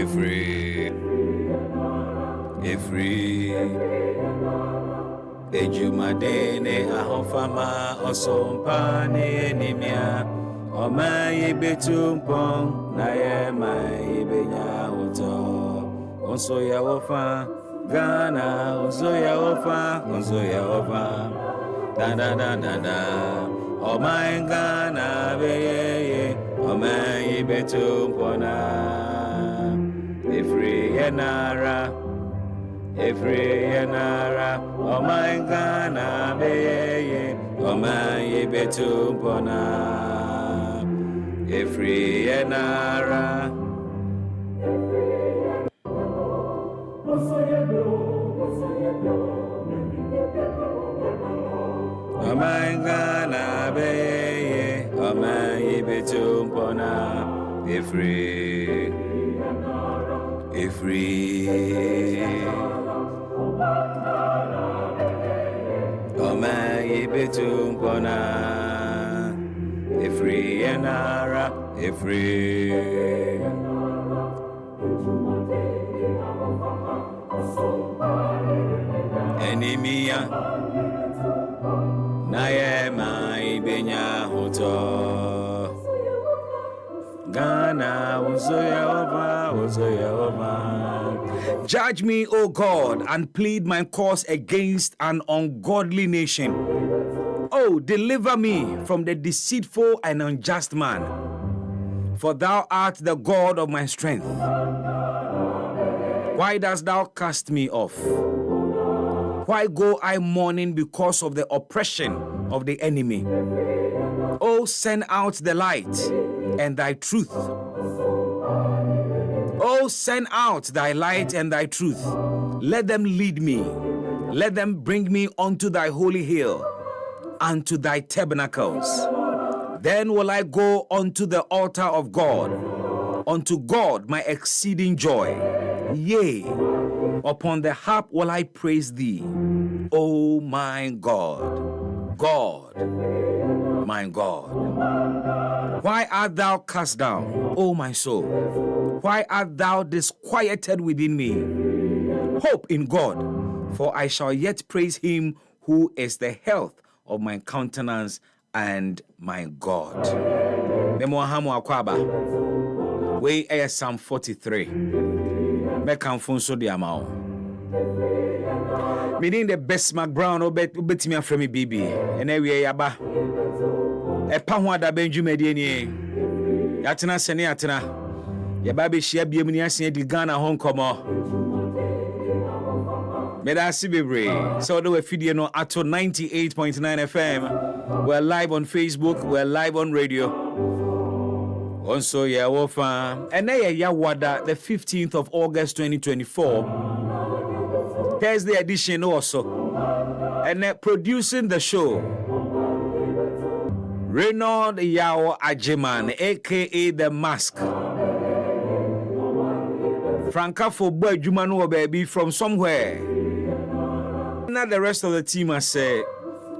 Every Ejumadene ahofama osompane enemia Omaye betumpong naye maye benya uto Onso ya wofa Ghana onso ya wofa da da da da da Omaye Ghana beye Omaye betumpona Every yenara Omaye Ghana beye Omaye betumpona Every yenara Omaye Ghana beye Omaye betumpona Every Omaye betumpona Every yenara Enemia naye mai benya hoto Ghana Uzayova. Judge me, O God, and plead my cause against an ungodly nation. Oh, deliver me from the deceitful and unjust man, for thou art the God of my strength. Why dost thou cast me off? Why go I mourning because of the oppression of the enemy? Oh, send out the light and thy truth. Oh, send out thy light and thy truth. Let them lead me. Let them bring me unto thy holy hill, unto thy tabernacles. Then will I go unto the altar of God, unto God my exceeding joy. Yea, upon the harp will I praise thee, O my God, God, my God. Why art thou cast down, O my soul? Why art thou disquieted within me? Hope in God, for I shall yet praise him who is the health of my countenance and my God. Memohamu akwaba. We are Psalm 43. Mekamfun so diamao. Meaning the Bismark Brown obetimi afremi bibi. Ene we yaba. Epa ho ada benjume die ni. Yatena sene yatena. Yaba be hia biam ni asen di Ghana Hong Kong. Meda sibebre. So do we feed no ato 98.9 FM. We're live on Facebook, we're live on radio. Also, yeah, wofa. And then yeah, wada the 15th of August 2024. Thursday edition also. And producing the show, Reynald Yao Ajiman, aka The Mask. Franca for boy Jumano baby from somewhere. Not the rest of the team I say.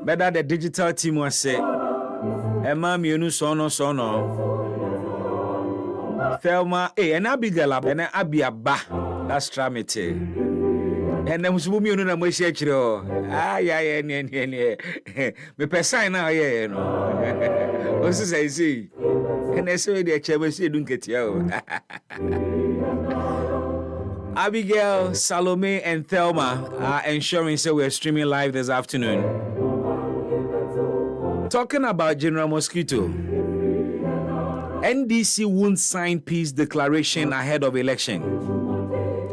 Better the digital team I say. Emma Mionu Sono. Thelma, and Abigail, and Abiaba. That's Tramity. And then Musumi on a Moshetro. Yeah. Me person now, yeah, no. What's this I see? And I saw the Chevrolet Nketia. Abigail, Salome, and Thelma are ensuring so we're streaming live this afternoon. Talking about General Mosquito. NDC won't sign peace declaration ahead of election.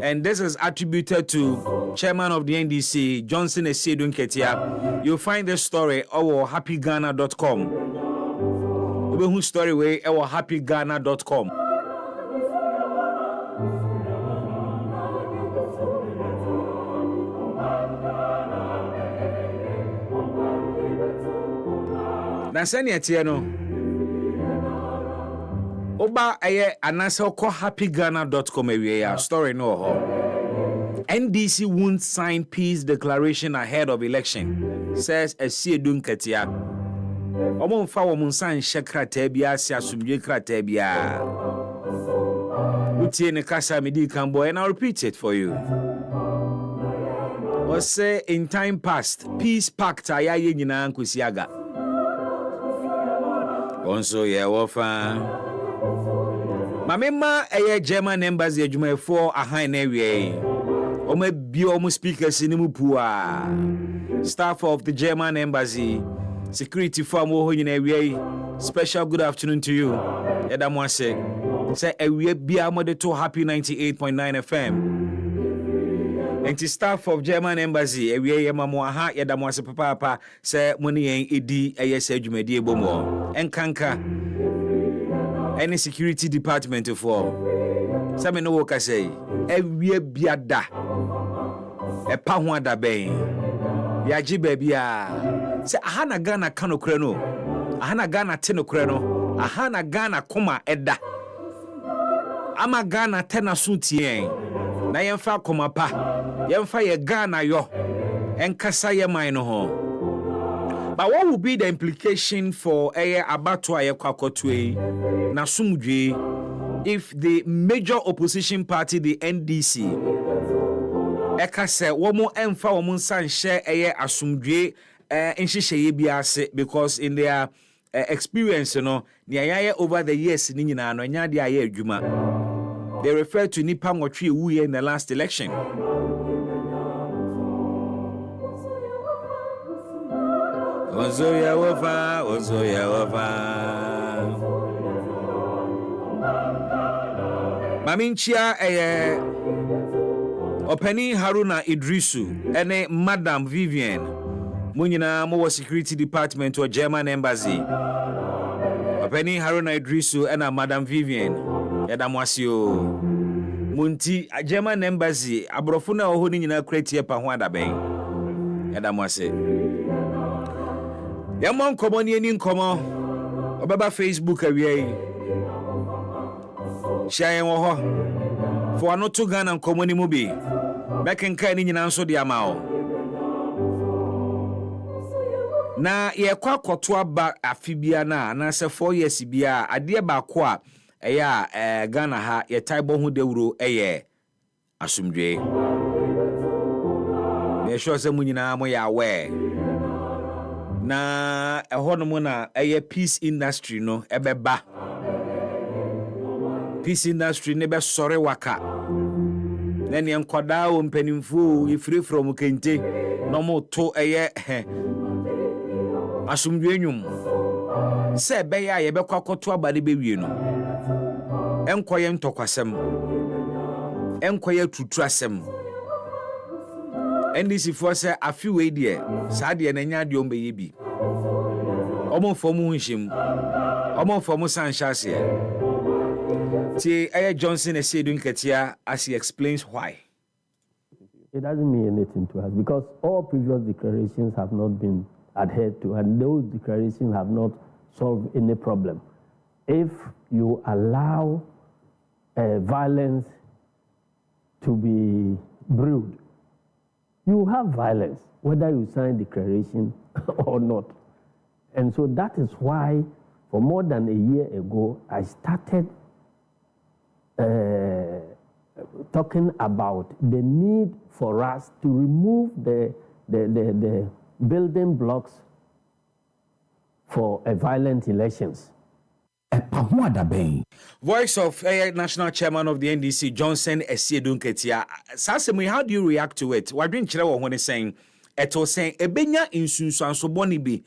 And this is attributed to chairman of the NDC, Nketia. You'll find this story on happyghana.com. Whose story way on happyghana.com. Nketia Oba aye anasa ko happyghana.com area story no ho. NDC won't sign peace declaration ahead of election, says Asiedu Nketia. Omo mfa wo mun san hye krata bia si asumdwe krata bia. Utie ne kasa medi kambo, and I'll repeat it for you. Was say in time past, peace pact ayaye nyina nkwesiaga. Also ye wofa. Mamema eye German embassy adwuma for ahan na wie. Ome bi omo speakers ni mu pua. Staff of the German embassy, security firm wo nyina wie. Special good afternoon to you. Eda mo ase. Say ewie bia mo de to happy 98.9 FM. And the staff of German embassy, ewie ye mamo aha eda mo ase papa say money en edi ayese adwumadi ebomo. Enkanka any security department for some no work say ewie bia da epa ho ada ben ya ji bia say aha na Ghana kanokre no aha na Ghana tenokre no aha na Ghana koma eda ama Ghana tena sutien na yemfa koma pa yemfa ye Ghana yo enkasa ye man no ho. But what will be the implication for abattoir kwakotwe na sumdwe if the major opposition party, the NDC, eka se womo emfa womo nsanhye asumdwe nhyehyeye biase, because in their experience no niayaye over the years ni nyina no nya de aye adwuma. They refer to nipa nwotwe wuye in the last election. Ozoya wova. Maminchia Openi Haruna Idrisu ene Madam Vivian munyina mo security department or German embassy. Openi Haruna Idrisu ena Madam Vivian yada mwasio munti German embassy abrofuna oho ni nyina kretie pa ho adaben yada mwase. Yamon komoni ni nkomo obeba Facebook awie shayen wo ho for anoto Ghana nkomoni mu bi bekenka ni nyina nso de amao na ye kwa koto aba afibia na se 4 years bia ade ba ko a eya Ghana ha ye taibo hu dewuro eye asumdwe me sure se munyina mo ya we na ehono na eye peace industry no ebeba peace industry ne be sore waka na ne nkoda o mpanimfu ifiri from kente no mo to eye asumdwe nwum se be ya ye be kwakoto abade be wie no enkoye ntokwasem enkoye tuturasem NDC for say afi we die sa de na nya de ombe yebi omo fomu hunhim omo fomu sanshase ti Johnson Nketia Nketia as he explains why. It doesn't mean anything to us because all previous declarations have not been adhered to, and those declarations have not solved any problem. If you allow violence to be brewed, you have violence, whether you sign declaration or not. And so that is why, for more than a year ago, I started talking about the need for us to remove the building blocks for violent elections. Voice of National Chairman of the NDC, Johnson Asiedu Nketia. Sasemi, how do you react to it? What didn't you when saying it was saying ebenya insunsu so boni bi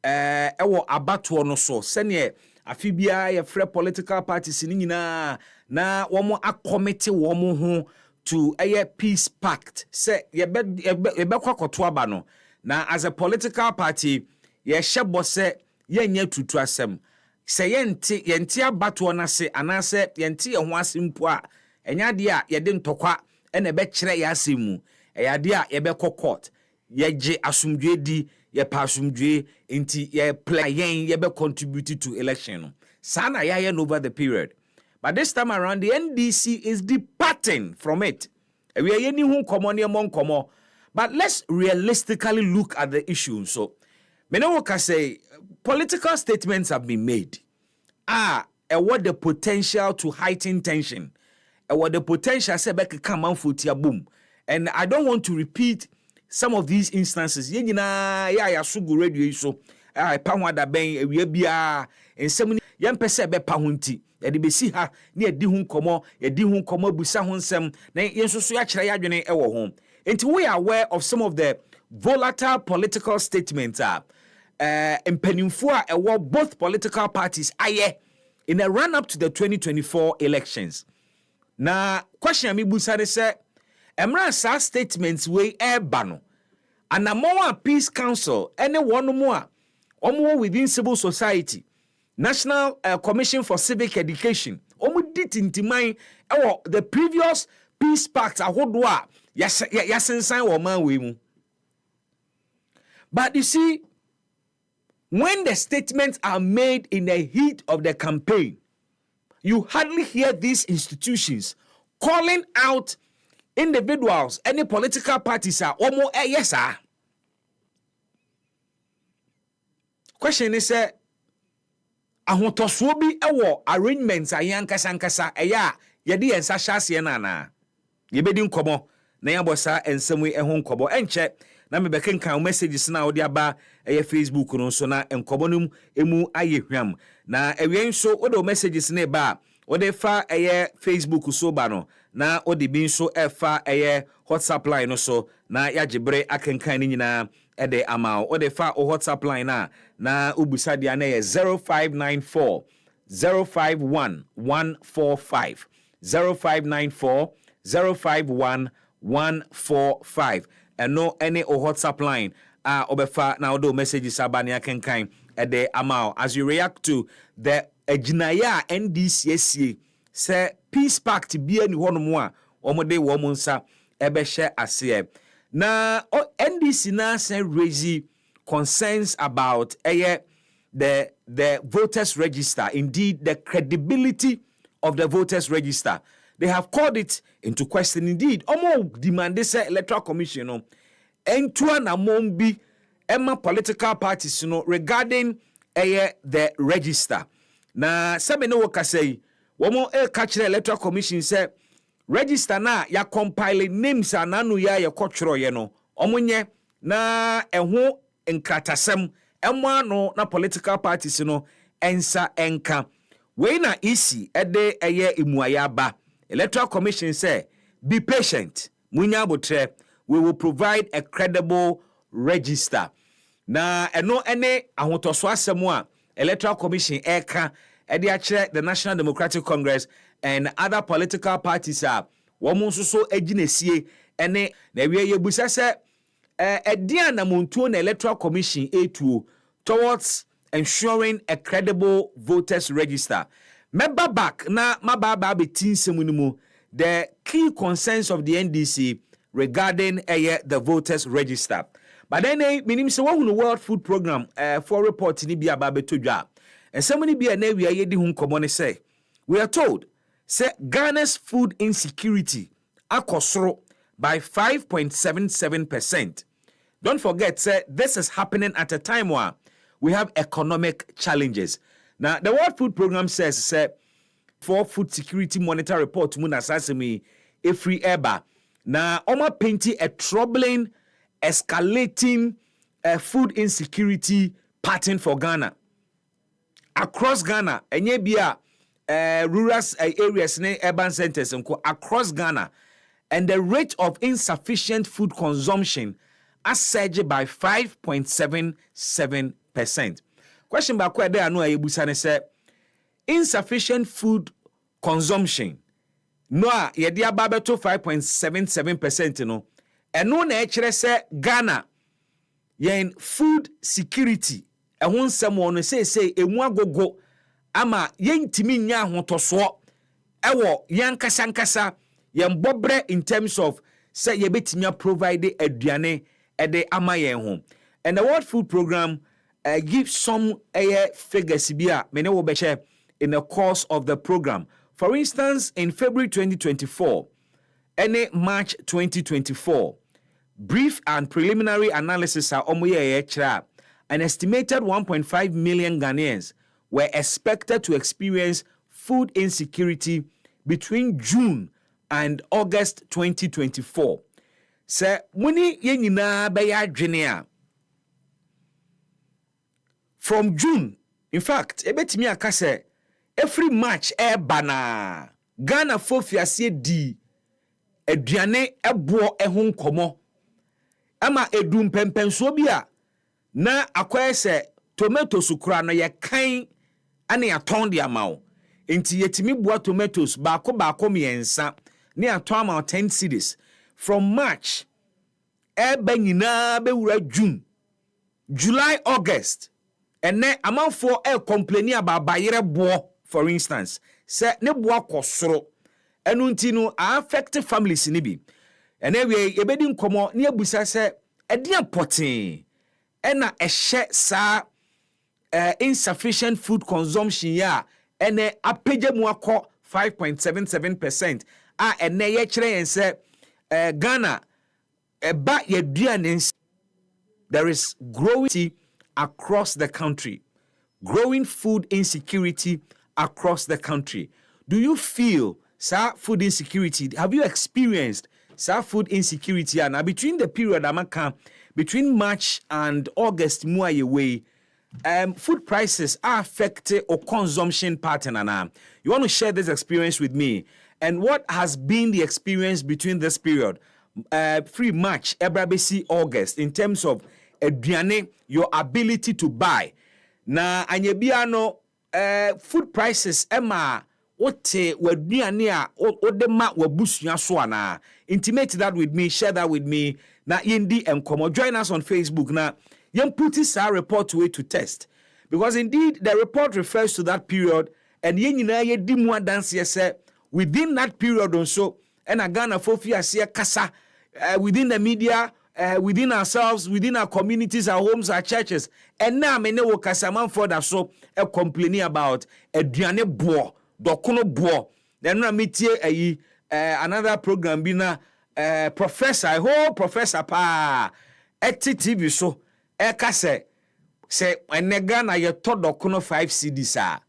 ewo abato no so sene afibia ye free political parties ni nyina na womo akomite womo ho to peace pact say ye be kwakoto aba no na as a political party ye hyebo se ye nya tutu asem se yenti abato na se anase yenti ye ho asempo a enya de a ye de ntokwa ene be kire ya asemu eya de a ye be court ye je asumdwe di ye pa asumdwe enti ye play yen ye be contribute to election no sana ya over the period. But this time around, the NDC is departing from it. We are any who common among common. But let's realistically look at the issue. So, Menowoka say political statements have been made. What the potential to heighten tension. what the potential say back come out for tia boom. And I don't want to repeat some of these instances. Ye nyina ya sugu radio so pa ho da ben ewie bia ensem ye mpese be pa ho nti ye de besi ha na ye di hu nkomo busa ho nsem na ye nsoso ya kire ya dwene e wo ho. Enti we are aware of some of the volatile political statements mpanimfo a ewo both political parties aye in a run up to the 2024 elections. Na question mi busa de say emra sa statements we eba no anamoa peace council any one more omo within civil society national commission for civic education omo dit intiman ewo the previous peace pact ahodo a yasensan wo man we mu. But you see, when the statements are made in the heat of the campaign, you hardly hear these institutions calling out individuals, any political parties are almost yes sir. Question is ahotoso bi ewo arrangements ayankasa eya yedi ensa hyase na yebedi nkomo na yabosa ensemu ehun nkobo enche na me bekenkan messages na odi aba Facebook no so na nkobo no emu ayehwam na ewie nso odo messages na ba odi fa Facebook so ba no na odi bi nso efa WhatsApp line no so na yagibre akenkan ni nyina ede ama odi fa WhatsApp line na ubusa dia na 0594 051 145 0594 051 145 and no any WhatsApp line obefa na odo messages abania kenkan ede amao as you react to the ejinaya NDC say peace pact bia ni hono a omode wo monsa ebehye ase na NDC na say raise concerns about the voters register, indeed the credibility of the voters register. They have called it into question. Indeed, omo demand this electoral commission no entua na mombi emma political parties no regarding the register. Na sebe no woka say womo catch the electoral commission say register na ya compile names ananu ya kotworo ye no omonye na eho nkratasem emwa no na political parties no ensa enka we na isi ede imuaya ba. Electoral Commission say, be patient. Munya botre, we will provide a credible register. Na eno ene ahotoso asemu a Electoral Commission eka ede akire the National Democratic Congress and other political parties are womu nsoso eginesie ene na wie yebusa se edia na montuo na Electoral Commission etuo towards ensuring a credible voters register. Member back na mababa betin semunimu the key concerns of the NDC regarding the voters register. But then minim se wo World Food Program for report ni bia ba betodwa. And somebody bia na wi ayedi hu nkomo ne say we are told say Ghana's food insecurity akosoro by 5.77%. Don't forget say this is happening at a time where we have economic challenges. Now, the World Food Program says for food security monitor report muna sasemi every eba. Now, Oma painting a troubling, escalating food insecurity pattern for Ghana. Across Ghana, enye bia rural areas ne urban centers across Ghana, and the rate of insufficient food consumption has surged by 5.77%. Question back where there no ayebusa ne say insufficient food consumption no a ye dia ba beto 5.77% no eno na e kire say Ghana yen food security ehun nsem no say emu agogo ama yentimi nya ahotoso ewo yankasa yen bobre in terms of say ye betimi provide aduane ede ama yen ho. And the World Food Program give some figures many will be shared in the course of the program. For instance, in February 2024 and March 2024, brief and preliminary analysis are an estimated 1.5 million Ghanaians were expected to experience food insecurity between June and August 2024. Sir, muni yenyina beya adwene from June, in fact, ebetimi aka say every March bana Ghana Asedu aduane ebo ho nkomo ama edum pempenso bia na akwaye se tomatoes kura no ye kan ane aton de amawo enti yetimi bua tomatoes baako miensa ne aton ama 10 cedis from March eba nyina bewura June, July, August ene amanfo complain about bayere bo, for instance se ne boa kosoro enu nti no affect families ni bi ene we yebedi nkomo ne abusa se edian potin ena ehye sa insufficient food consumption ya ene apage mu akọ 5.77% a ene ye kire yen se Ghana ba yeduane. There is growing across the country, growing food insecurity across the country. Do you feel food insecurity? Have you experienced food insecurity? And between the period between March and August, food prices are affected or consumption pattern. And you want to share this experience with me? And what has been the experience between this period, free March, Ebrabesi, August, in terms of aduane, your ability to buy? Na anyebiano food prices ema wote waduane a odema wabusua so ana. Intimate that with me, share that with me. Na yendi enkomo. Join us on Facebook na yen put this report away to test, because indeed the report refers to that period and yen nyina ye di mu dance say within that period also and Ghana fofi ase kasa within the media, within ourselves, within our communities, our homes, our churches. And now me ne wo kasaman for that so complaining about aduane bo, dokono bo. Then na metie another program bina professor, I hope professor pa TV so kase se enega na ye to dokono 5 cedis a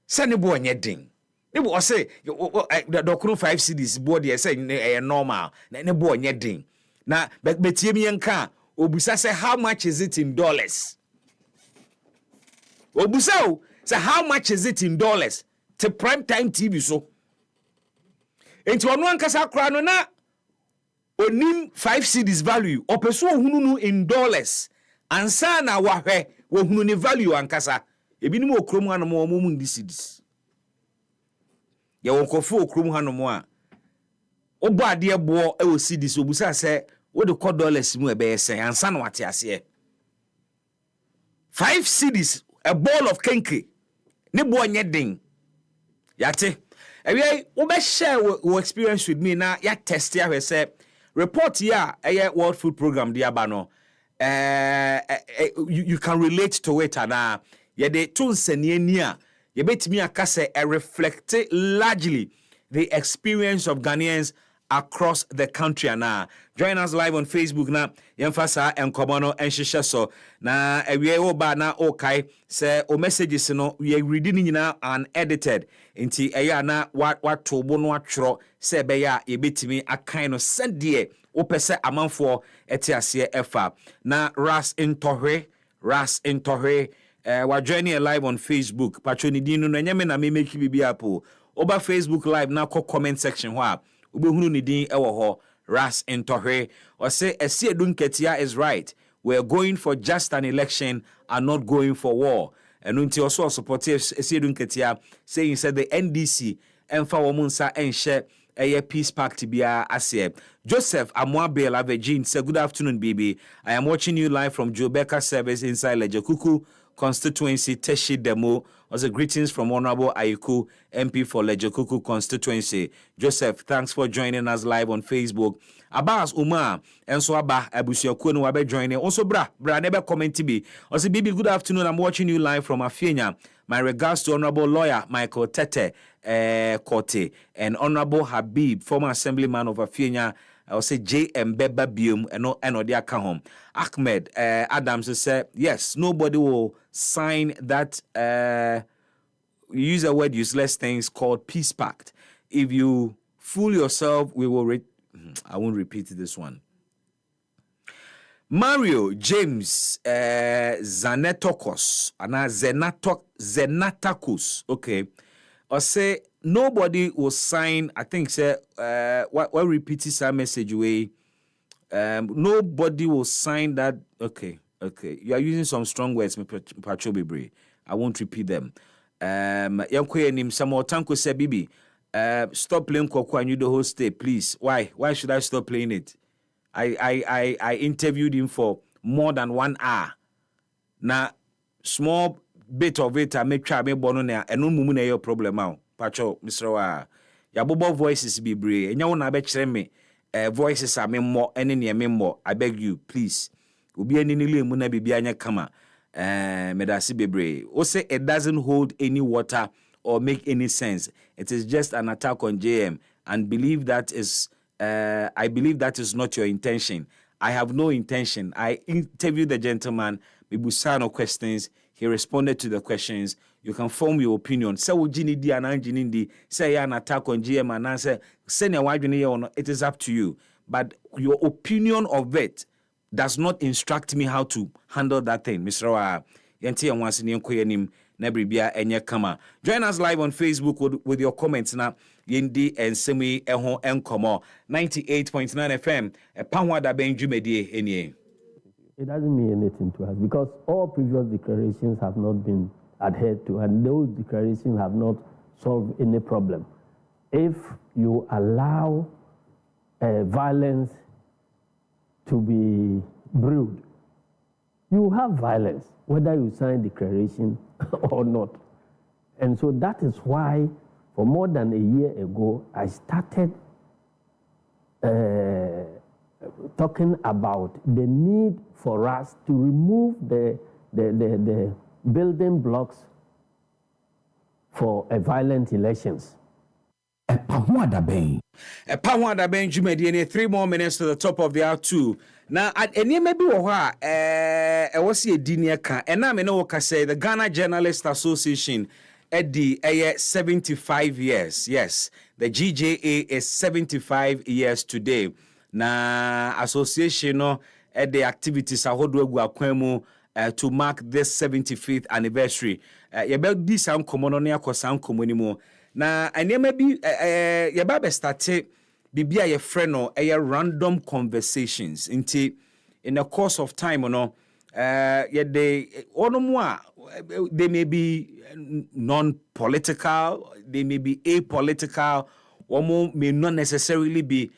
se ne bo onye din. Ne bo say the dokono 5 cedis bo de say normal ne bo onye din. Na betie mi enka obusa say how much is it in dollars? Obusa say how much is it in dollars? To prime time TV so. Enti onu ankasa kra no na onim 5 cedis value opeso ohunu in dollars ansa na wahwe wohunu ni value ankasa ebinim okrom hanom o mum ndi cedis ye wonkofo okrom hanom a obo ade bo e wo cedis obusa se wo de kọ dollars mu e be yesen ansa na wate ase 5 cedis a bowl of kenke ne bo onye den yate ewe wo be share wo experience with me na ya test ya we say report here World Food Program dia ba no you can relate to it and ye de tonsani ani a ye betimi aka say reflect largely the experience of Ghanaians across the country. And join us live on Facebook na yemfasa enkomono enhihye so na ewie oba na okay say o messages no we reading nyina unedited nti eya na what to bo no atworo say be ya yebetimi akan no sendie opese amanfo etiase efa na ras intohwe wa joining live on Facebook patroni dinu no nyame na me make bibi apo oba Facebook live na comment section ho a ubehunu ni din ewo ho ras intohwe or say Asiedu Nketia is right. We're going for just an election and not going for war. And until also support Asiedu Nketia saying said the NDC emfa womunsa enhye peace pact bia ase. Joseph Amwabe Lavegin say good afternoon baby. I am watching you live from Jobeka service inside Lejokuku constituency Teshi Demo. Also greetings from Honorable Ayiku, MP for Lejokuku constituency. Joseph, thanks for joining us live on Facebook. Abbas Umar, enso aba abusiakuo no wabe joining. Also bra nebe comment bi. Also baby, good afternoon. I'm watching you live from Afienya. My regards to Honorable Lawyer Michael Tete Kote and Honorable Habib, former assemblyman of Afienya. I will say J.M. Beba Bium and no dia home. Ahmed Adams said, yes, nobody will sign that use a word useless things called peace pact. If you fool yourself, we will I won't repeat this one. Mario James Zanetokos Zenatakos, okay, or say nobody will sign. I think say what repeat this message way. Nobody will sign that. Okay, you are using some strong words, Pachobibre. I won't repeat them. Samuel Tanko said, Bibi, stop playing Koko and you the whole stay, please. Why should I stop playing it? I interviewed him for more than 1 hour. Now, small bit of it, I make try me bono there, and no mumu na your problem out. Pacho, Mr. Wa, ya bobo voices be brave, and you won't have me. Voices are me more, and any more. I beg you, please. Ubi any nili muna bibi anya kama. Medasi be brave. Ose it doesn't hold any water or make any sense. It is just an attack on JM, and believe that is. I believe that is not your intention. I have no intention. I interviewed the gentleman. Mibusano questions. He responded to the questions. You can form your opinion. Say ujini di ananjini di. Say an attack on GM and answer. Say it is up to you. But your opinion of it does not instruct me how to handle that thing. Mr. Wa yenti yanwasini yankoyenim nebribia enye kama. Join us live on Facebook with your comments now. Yendi and Semi Eho Enkomo 98.9 FM. Panwa da Benjumedie enye. It doesn't mean anything to us because all previous declarations have not been adhered to, and those declarations have not solved any problem. If you allow violence to be brewed, you have violence, whether you sign declaration or not. And so that is why, for more than a year ago, I started talking about the need for us to remove the building blocks for violent elections. Panwada Benjumedie, 3 more minutes to the top of the hour 2. Now, at any maybe I was a diniaka, and I know what I say the Ghana Journalist Association at the 75 years. Yes, the GJA is 75 years today. Na association at the activities to mark this 75th anniversary. Yabel this sound common on your sound communimo. Na and maybe yababe started bibia ye friend or a random conversations in the course of time yet they may be non-political, they may be apolitical, or may not necessarily be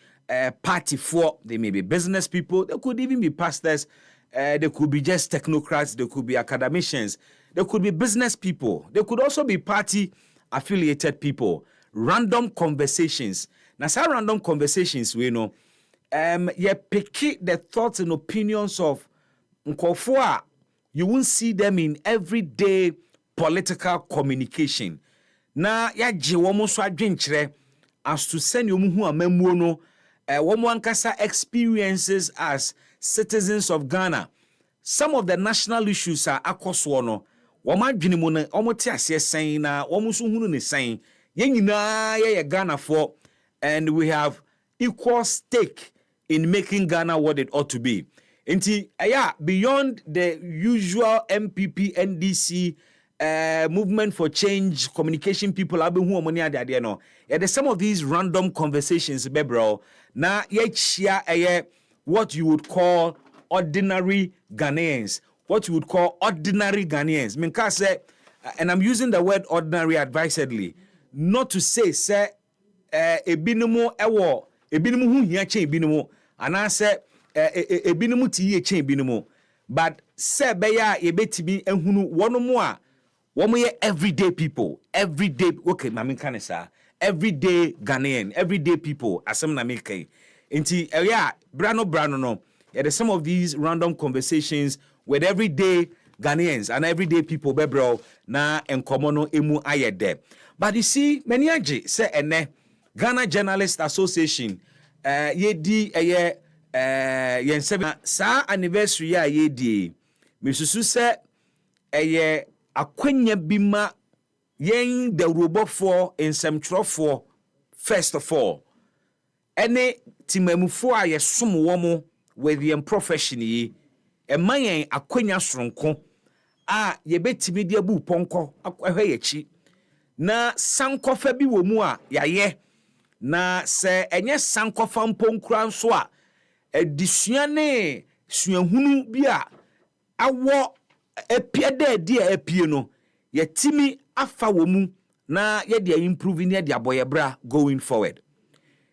party for, they may be business people, they could even be pastors, they could be just technocrats, they could be academicians, they could be business people, they could also be party affiliated people. Random conversations. Now, some random conversations, we know, you pick the thoughts and opinions of Nkofua. You won't see them in everyday political communication. Na ya jiwomo so adwenkyere as to send you who amemwo no womo ankasa experiences as citizens of Ghana. Some of the national issues are akoso no womo adwene mu no womo te ase sen na womo so hunu ne sen ye nyina ye Ghana for, and we have equal stake in making Ghana what it ought to be. Beyond the usual MPP, NDC, movement for change, communication people, there's some of these random conversations, bro. Now, what you would call ordinary Ghanaians. What you would call ordinary Ghanaians. Minka say, and I'm using the word ordinary advisedly, not to say, ebinumu ewo, ebinumu hu hiya che ebinumu, and I say, ebinumu ti ye che ebinumu, but se beya ebetimi enhunu wono mu a womo ye everyday people, everyday, okay, mami kanesa, everyday Ghanaian, everyday people, asem na make. Inti brano no. There's some of these random conversations with everyday Ghanaians and everyday people, bebro, na enkomono emu ayede. But you see, many aje say ene Ghana Journalist Association, yedi yen seven sa anniversary ya yedi. Misusu se akwenya bima yen the robot for in some for first of all. ene timamufo a yesom wo with the profession yi ema yen akwanya soronko a yebetimi de abu ponko ahwe yechi na sankofa bi wo mu a yaye na se enye sankofa mponkura nso a adisua ne suahunu bi a awo epiede de apie no yetimi afa wo mu na ye de improve ne de aboye bra going forward.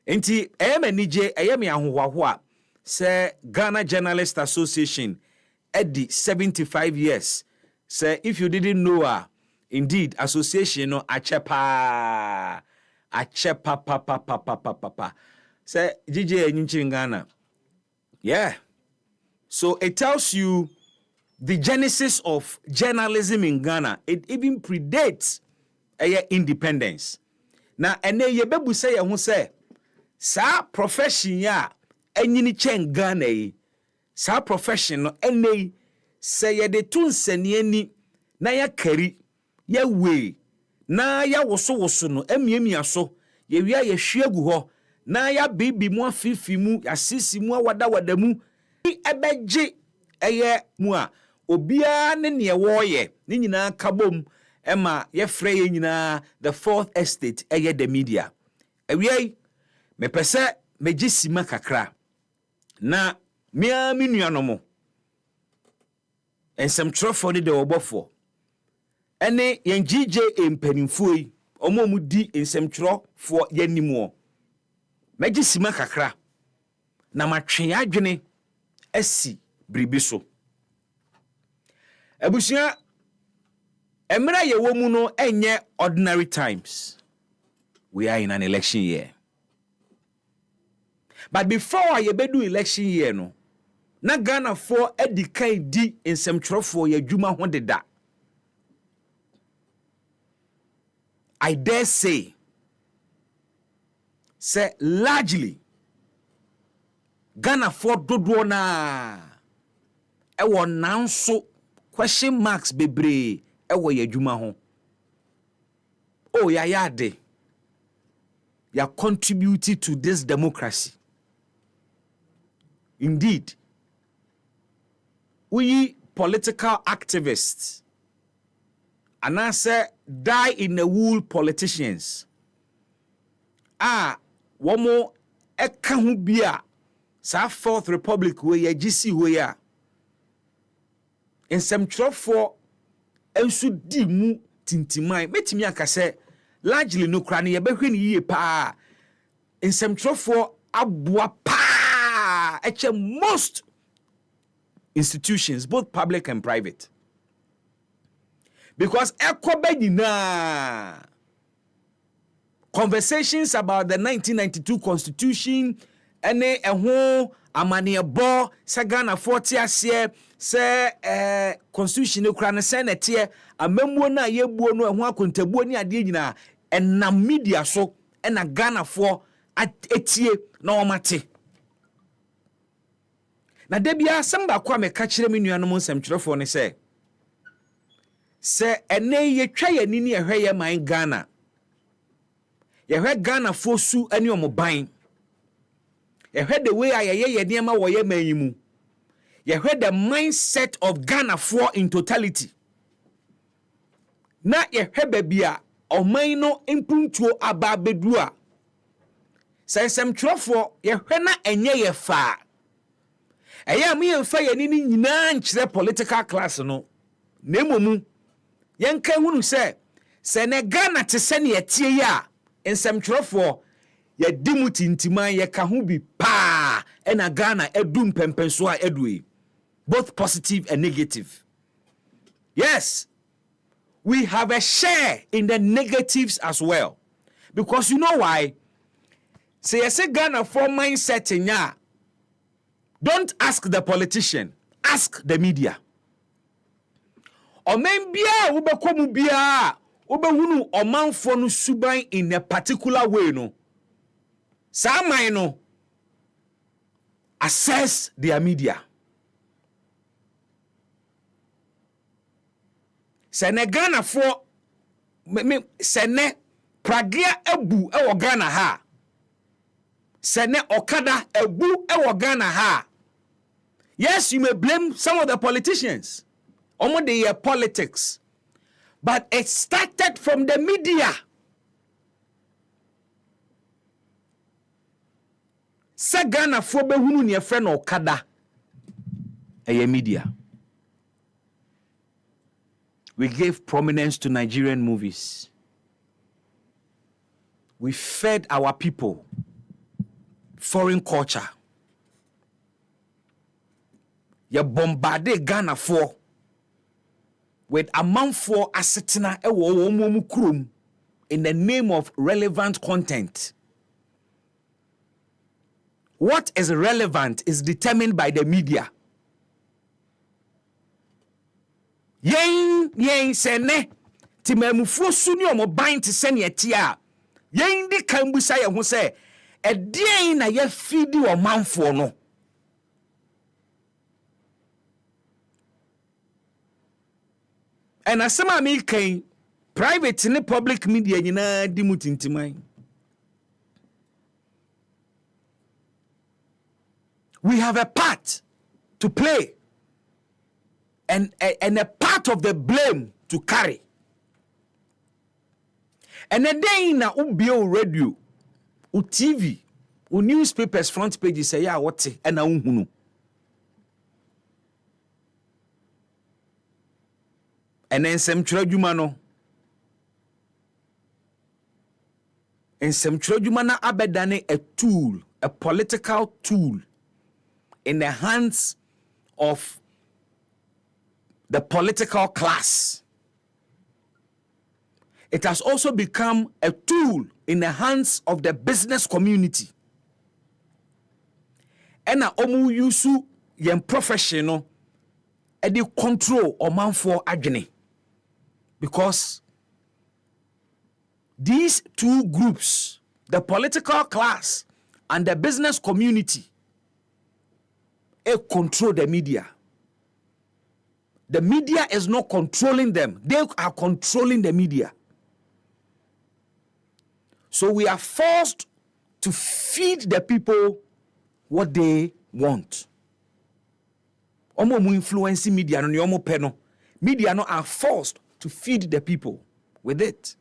Enti eyemanije eyemi ahohoaho a se Ghana Journalist Association edi 75 years. Say if you didn't know indeed association no achepa papa. Say DJ in Ghana. Yeah. So it tells you the genesis of journalism in Ghana. It even predates independence. Now, ene yebebu say ya hu say sa profession ya enyini chen Ghana yi. Sa profession no ene say ye de tunsani ni na ya kari ya we na ya woso no emiemia so ye wia ye hwegu ho na ya bibi mu afifi mu ya sisi mu awada mu ebeje eye mu a obia ne ne woye ni nyina kabom ema ye frɛ ye nyina the fourth estate eye the media ewie me pese meji sima kakra na mia minuanomo ensem trofo ni de obofo ene yen GJ empanimfo yi omo di ensem trofo yanimo meji sima kakra na matwe adwene asi bribi so abusia emra ye wo mu no enye ordinary times. We are in an election year. But before ye bedu election year no na Ghana for edikan di ensem trofo ye dwuma ho deda. I dare say largely Ghana for dodo na ewo nanso question marks bebre ewo ye dwuma ho. Oh ya de ya contributed to this democracy. Indeed, we political activists and I say die in the wool politicians womo eka hu bia sa Fourth Republic we ya GC we ya ensem trofo ensu di mu tintimai metimi aka se largely no kra ne ye behwe ne yie pa ensem trofo aboa pa eche most institutions both public and private because ekoba nyina conversations about the 1992 constitution ene eho amanebo se Ghana 40 ase se constitution no kra ne se na tie amammuo na yebuo no eho akontabuo ni ade nyina enam media so ena Ghana for etie na omate na debia samba kwa me ka kire me nuanom nsɛmtwerɛfo ne se ene ye twa ye ni ehwe ye man Ghana ye hwe Ghana fo su ani omoban ye hwe the way ye niema wo ye man yimu ye hwe the mindset of Ghana for in totality na ye hwe babia oman no impuntuo aba bedu a nsɛmtwerɛfo ye hwe na enye ye fa eya me yemfa ye ni nyina nkyere political class no na emomu yenka hunu se ne Ghana te se ne etie ya nsɛmtwerɛfo ye dimu tintiman ye ka ho bi pa ena Ghana edum pempenso a edui both positive and negative. Yes, we have a share in the negatives as well because you know why say Ghana for mindset nya. Don't ask the politician, ask the media. Omen bia ubekomu bia ubehunu omanfo no suban in a particular way no. Sa man no assess their media. Sene Ghana for sene pragia ebu e wo Ghana ha. Sene Okada ebu ewo Ghana ha. Yes, you may blame some of the politicians. Omo the politics. But it started from the media. Se Ghana fo be hunu ne friend Okada. Eye media. We gave prominence to Nigerian movies. We fed our people foreign culture. You bombarded Ghana for with a month for asetina ewo in the name of relevant content. What is relevant is determined by the media. Yen sene timamufuo suni omo ban te se Nketia. Yen di kan busa ye ho se edien na ye fidi o manfo no. And asema me kan private and public media nyina di mutintimai. We have a part to play and a part of the blame to carry. And a day na ubio radio, u TV, u newspapers front pages say ya what and na unhunu. And then some trajumano. And some trajumana abedane a tool, a political tool in the hands of the political class. It has also become a tool in the hands of the business community. And omu yusu yen professional edi control or man for agony. Because these two groups, the political class and the business community, control the media. The media is not controlling them. They are controlling the media. So we are forced to feed the people what they want. Omo mu influence media no omo peno. Media no are forced to feed the people with it.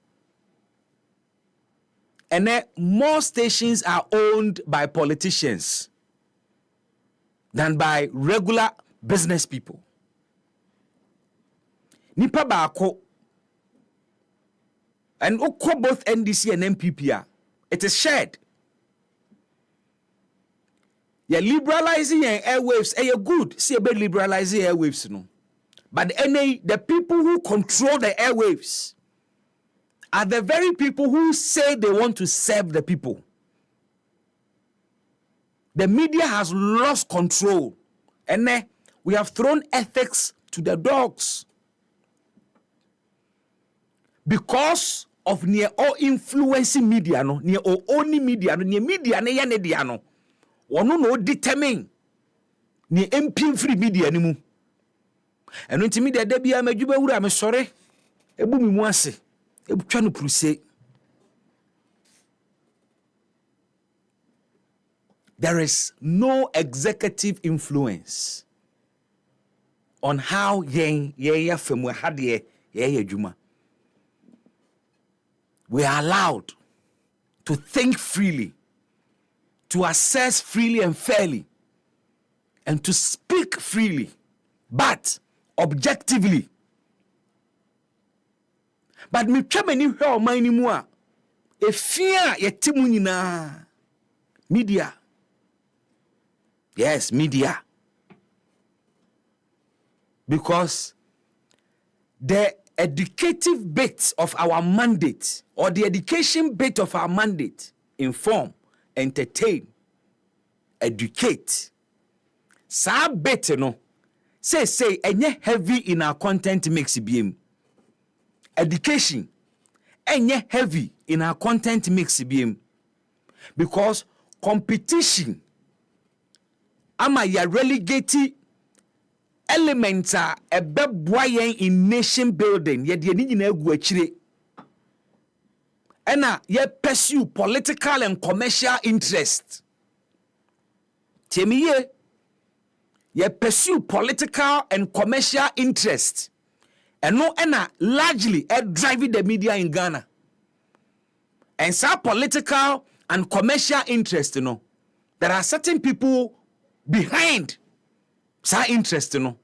And then more stations are owned by politicians than by regular business people. Nipa baako, and both NDC and MPP, it is shared. You're liberalizing airwaves, and you're good. See about liberalizing airwaves, no. But the people who control the airwaves are the very people who say they want to serve the people. The media has lost control, and we have thrown ethics to the dogs because of near all influencing media, no, near all only media, no, near media, near media, no, or no determine near MP free media anymore. And when media debi amajuba wura am sorry, ebu mi mu ase, ebu twa no pruse. There is no executive influence on how yen femu hade ye adwuma. We are allowed to think freely, to assess freely and fairly, and to speak freely, but objectively. But me twa mani hwe o man ni mu a efia yetimu nyina media. Yes, media. Because the educative bit of our mandate, or the education bit of our mandate, inform, entertain, educate. Sa bit no say enye heavy in our content mix BM. Education enye heavy in our content mix BM. Because competition ama ya relegate elements are a beboyen in nation building ye de ni nyina agu akire. Ena ye pursue political and commercial interest Temiye, ye pursue political and commercial interest. And no, largely driving the media in Ghana. And some political and commercial interest, there are certain people behind some interest, And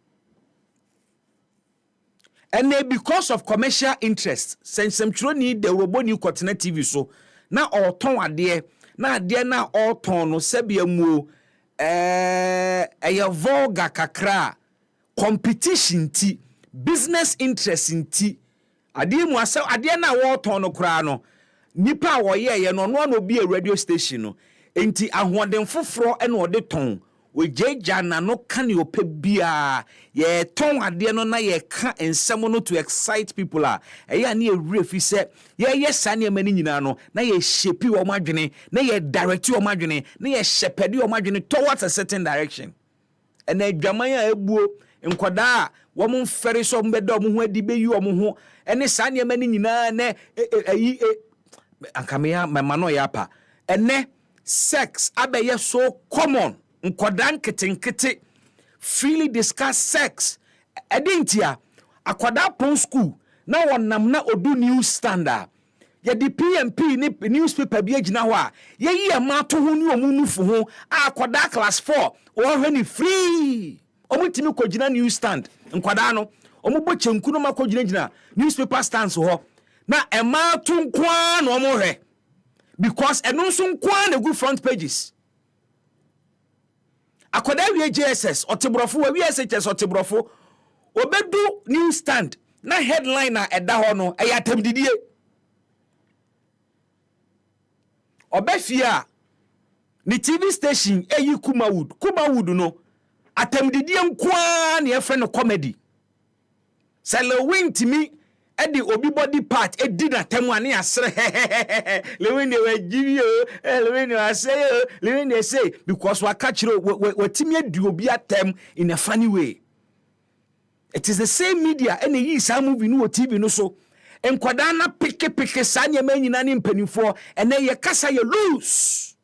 because of commercial interest, since some children need the robot new continent TV so now all ton ade na all ton no sebia mu vulgar kakra competition ti business interest ti ade mu asa ade na all ton no kra no nipa wo ye no no be a radio station no enti ahoden foforo e no de ton ojeja na no kan yo pe bia ye ton ade no na ye ka ensem no to excite people eya na ewure fi se ye sane mani nyina no na ye shape wo madwene na ye direct wo madwene na ye shepherd wo madwene towards a certain direction and adwaman a ebuo nkoda wo mo fere so mbeda mo ho adi be yi wo mo ho ene sane mani nyina na ankamia mama ya pa ene sex abeye so common nkodan kete freely discuss sex edintia akwada pon school na wonam na odu news standard ye di PMP ni newspaper bi agina ho a ye yi ma to ho ni omunufu ho akwada class 4 o hwe ni free omutimi kogina news stand nkwada no omubo chenku no makogina newspaper stands ho na ema to nkwa no mo hwe because eno so nkwa na good front pages akoda wie JSS otebrofo wa wie SHS otebrofo obedu news stand na headline na eda ho no ayatamdidie obefia ni TV station eyi Kumawood no atamdidie nkwa na efe no comedy Selewin timi edi obi body part edi na temu ani asre lewin dey we give you lewin dey say lewin dey say because we catch we timi edi obi atem in a funny way. It is the same media and yi sa movie no TV no so enkwada na pike sa nya manyina ne mpanifo ene ye kasa ye loose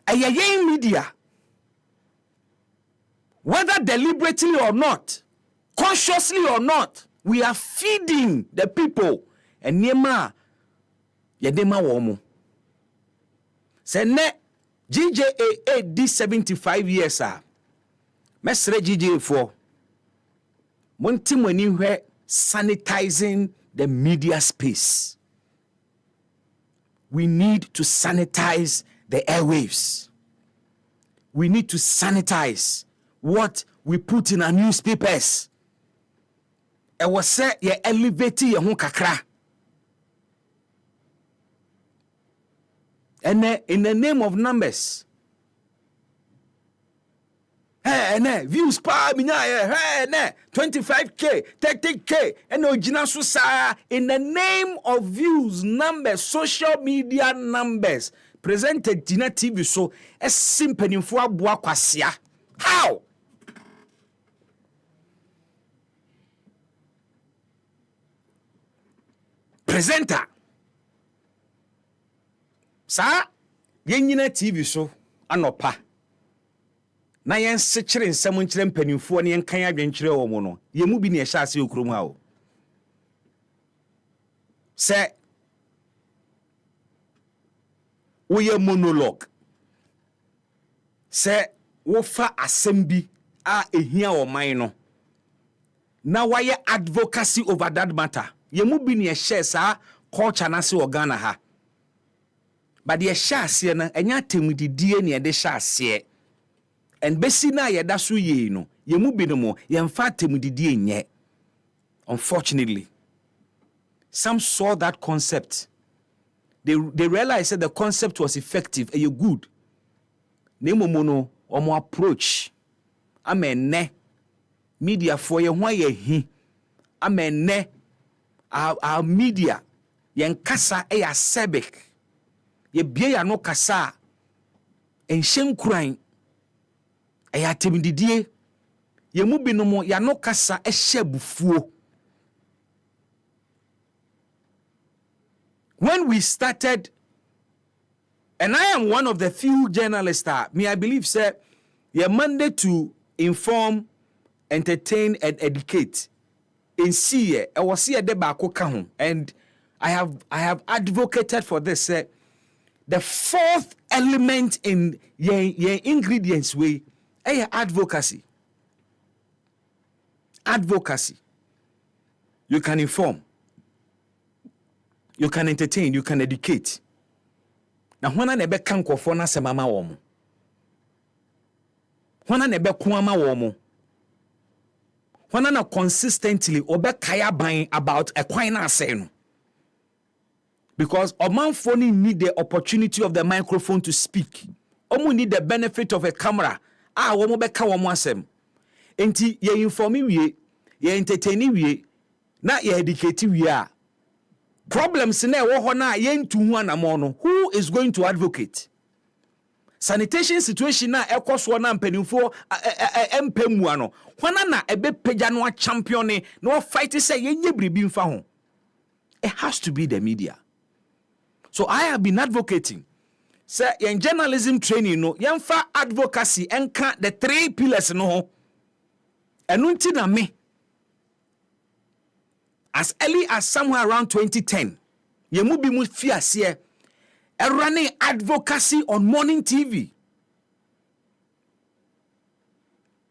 ayen media whether deliberately or not, consciously or not, we are feeding the people. And nema yedema womo. Se ne GJAA did 75 years Mesre GJA for Monti mweni hwe sanitizing the media space. We need to sanitize the airwaves. We need to sanitize what we put in our newspapers. E was say ye elevate ye ho kakra. And in the name of numbers. Hey, views pa minya hey 25k, 30k, and ojina so sa in the name of views, numbers, social media numbers. Presented Tina TV so a simple info aboa kwasia. How? Presenter sa yenyina TV so anopa na yen sekire nsem nkire mpanimfo ne yen kan adwenkyere wo mo no ye mu bi ne ehya ase okrom ha o se wo ye monologue se wo fa asem bi a ehia wo man no na waye advocacy over that matter ye mu bi ne ehya sa culture na se wo Ghana ha but ye hya ase na enya temudidie ne ye de hya ase and besi na ye da so ye no ye mu bi no mo ye mfa temudidie nye. Unfortunately, some saw that concept. They realized that the concept was effective and you good. Nemo no omo approach. Amen. Media for ye ho ye hi. Amen. Our media yen kasa e ya sebek. Ye bie ya no kasa enhyen kuran e ya temdidie. Ye mu bi no mo ya no kasa e hye bufuo. When we started, and I am one of the few journalists that I believe, sir, you're mandate to inform, entertain, and educate. In see, I was here and I have advocated for this. The fourth element in your ingredients way, advocacy. Advocacy. You can inform, you can entertain, you can educate. Now, when I never can go for na semama womo, when I never kuama womo, when I consistently obe kaya buying about a quina saying, because a man phony need the opportunity of the microphone to speak. Omu need the benefit of a camera. Womo beka womo asem. Enti ye informi we, ye entertaining we, na ye educate we are. Problems na wo na ye ntu hu anamono. Who is going to advocate? Sanitation situation na ekoso na mpanimfo empemu ano. Hwana na ebe peja no champion no fight say ye nye bribi mfa ho. It has to be the media. So I have been advocating. Say in journalism training no yemfa advocacy enka the 3 pillars no ho. Enunti na me. As early as somewhere around 2010, yemu bi mu fiase running advocacy on morning TV.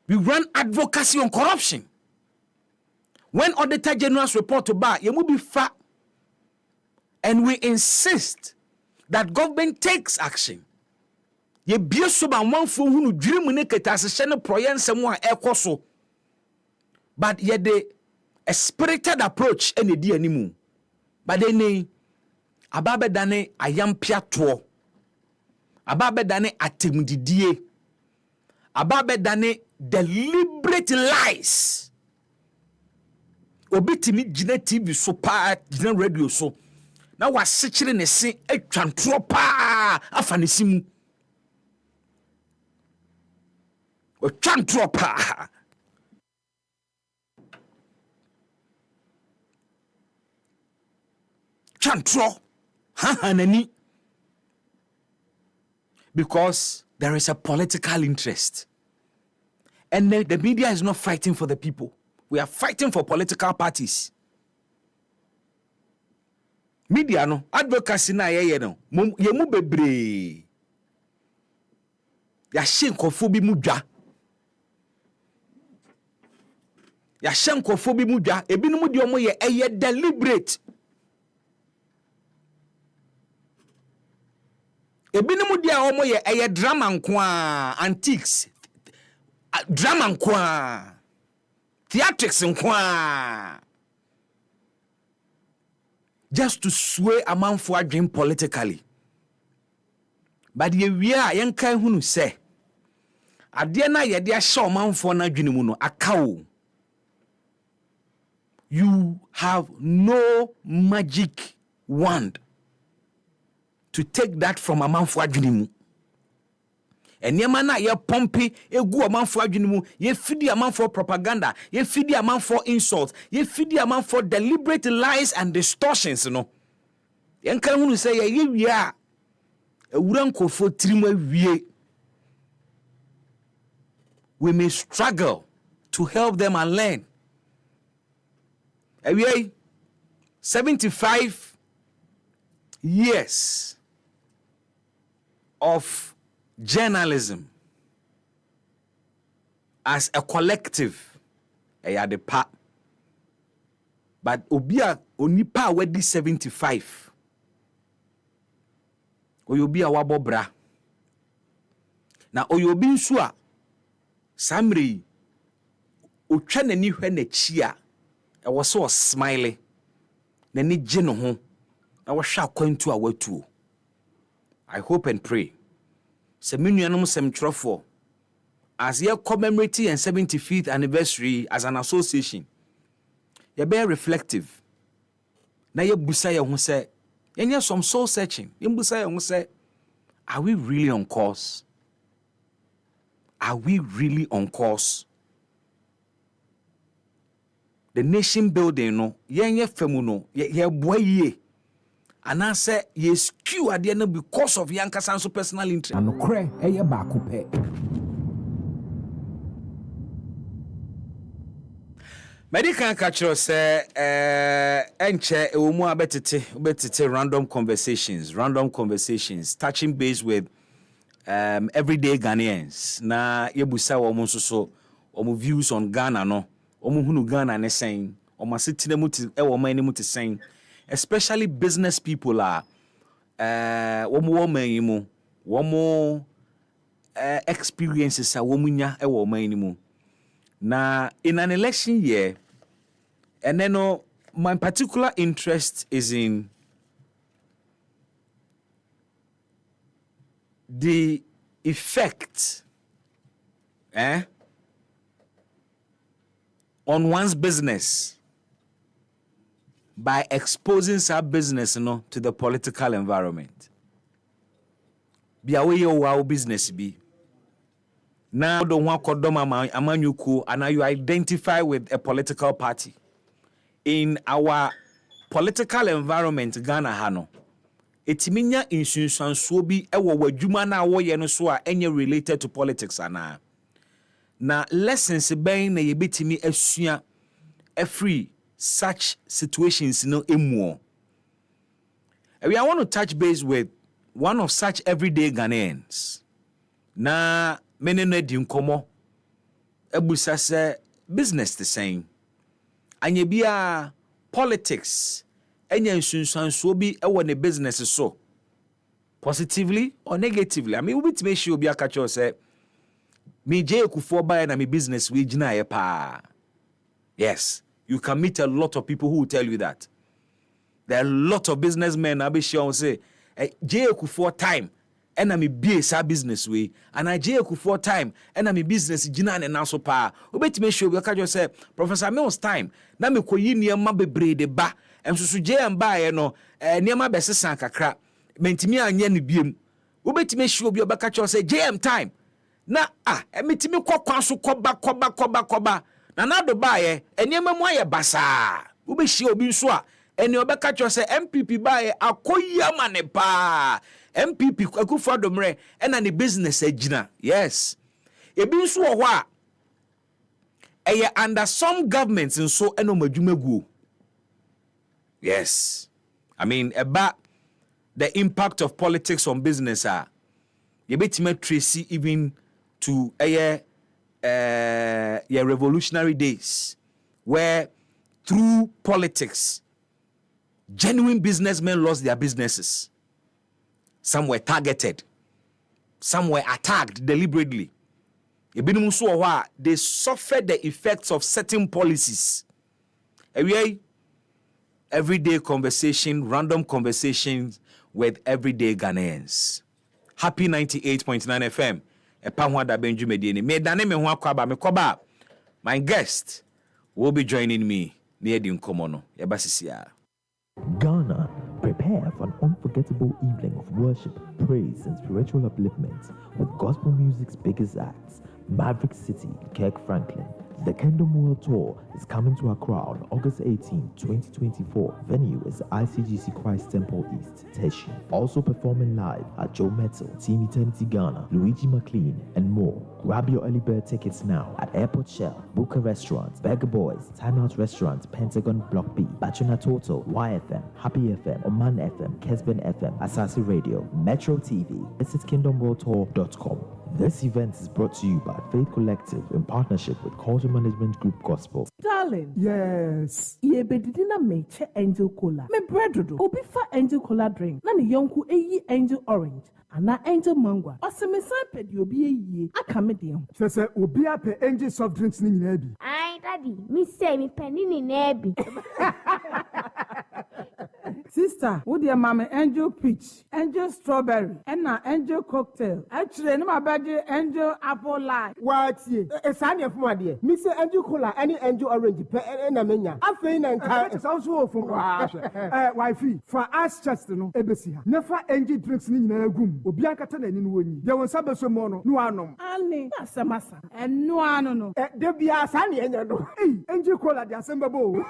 We run advocacy on corruption. When Auditor General's report to bar, yemu bi fa. And we insist that government takes action. Ye bieso ba manfo hunu dwiri mu Nketia se hye ne proyensem a ekoso. But ye de a spirited approach ene di animu. But then ababe dane ayampia to. Ababe dane atemdidie. Ababe dane deliberate lies. Obitimi gina TV so pa gina radio so. Na wasechire ne se atwantro pa afanisimu. Atwantro pa. Chantro hanani. Because there is a political interest. And the media is not fighting for the people. We are fighting for political parties. Media no advocacy na ye no ye mu bebre ya shenkofo bi mu dwa ya shenkofo bi mu dwa ebinom de omo ye deliberate ebinom de omo ye drama nko antiques drama nko theatrics nko just to sway a man for a dream politically. But ye we are yankai hunu say adiana ye dia show man for na dwene no akawo. You have no magic wand to take that from a man for a dwene. And ye man ye pompe egu a man for a dwene mu, ye feed a man for propaganda, ye feed a man for insult, ye feed a man for deliberate lies and distortions, you know. Yen kan hunu say ye wi a ewuranko fo trimu awie. We may struggle to help them and learn. Awie 75 years of journalism as a collective the pa but obia onipa wedi 75 oyobia wabobra na oyobi nso a samre otwa nani hwe na chi a e wo so smile na ni gye no ho na wo hwa kwantu a watuo. I hope and pray Seminuanum Semtrofo, as ye commemorating and 75th anniversary as an association, ye be reflective. Na ye busa ye hu say, ye some soul searching. Ye busa ye hu say, are we really on course? Are we really on course? The nation building no, ye femu no, ye boye ye. and I say ye skew at the end because of Yankasan's personal interest. And no cray, a back. Medical catcher say, enche umu betete random conversations, touching base with everyday Ghanaians. Na yebusa wa so omu views on Ghana no, omu hunu Ghana ne saying, omu sitine muti mani muti saying, especially business people are womu experiences a womunya mani mu. Now, in an election year, and then my particular interest is in the effect on one's business by exposing that business to the political environment. Be away your business be. Now don't want kodoma amanyuku and now you identify with a political party. In our political environment, Ghana hano. Etiminya insunsansuo bi ewo wadwuma na woye no so a enye related to politics ana. Na lessons ben na yebetimi asua free such situations no emuo. I want to touch base with one of such everyday Ghanaians. Na menene di nkomo ebusa se business the same anye bia politics enya nsunsansuo bi ewo ne business so positively or negatively. I mean we bit make sure obi aka cho say me je ekufo ba na me business we gina ye pa. Yes, you can meet a lot of people who will tell you that. There are a lot of businessmen I be sure say je ekufo time and I'm a BSA business way, and I jail for time, and I'm a business jinan and also pa. Obet me show you say Professor Mills time. Na me koyi niema bebre de ba. And so jay and buy no niema besesan kakra. Mentimi anye ni biem. Obet me show you bakacho say JM time. Na emitimi kwa kwanso koba. Na do buy niema mo ye basa. Ube shi obi nso a eni obakacho say MPP buy akoya mane pa. MPP Akufo Adomre ena ne business agina. Yes. Ebi nso wo ho a under some governments nso eno madwumaguo. Yes. I mean about the impact of politics on business yebetime tracy even to revolutionary days where through politics genuine businessmen lost their businesses. Some were targeted. Some were attacked deliberately. They suffered the effects of certain policies. Everyday conversation, random conversations with everyday Ghanaians. Happy 98.9 FM. My guest will be joining me near the Nkomono. Ghana, prepare for an unforgettable evening of worship, praise, and spiritual upliftment with gospel music's biggest acts, Maverick City, Kirk Franklin. The Kingdom World Tour is coming to Accra on August 18, 2024. Venue is the ICGC Christ Temple East, Teshi. Also performing live are Joe Metal, Team Eternity Ghana, Luigi McLean, and more. Grab your early bird tickets now at Airport Shell, Booker Restaurant, Burger Boys, Time Out Restaurant, Pentagon Block B, Bachuna Total, YFM, Happy FM, Oman FM, Kesben FM, Asasi Radio, Metro TV. Visit KingdomWorldTour.com. This event is brought to you by Faith Collective in partnership with Culture Management Group Gospel. Darling. Yes. Ye bedidina meche Angel Cola. Me bread obi fa Angel Cola drink. Na ni yonku eyi Angel Orange. Ana Angel Mango. Oseme sampe di obi eyi. Aka me de ho. Sese obi ape Angel soft drinks ni nyina bi. Ai daddy, me say me penny ni na bi. Sister, wo de mama Angel Peach, Angel Strawberry, and na Angel Cocktail. Actually, no my body Angel Apple Lime. What ye? Sani afuma de. Me say Angel Cola any Angel Orange pe na menya. Afei na nka. It's also from wifey. For us just no ebesi ha. Never Angel drinks ni nyina agum. Obi akata na ni no woni. De won sabe so mo no no anom. Ani, asamasa. En no ano no. De bia sani enya no. Angel Cola de asemba bo.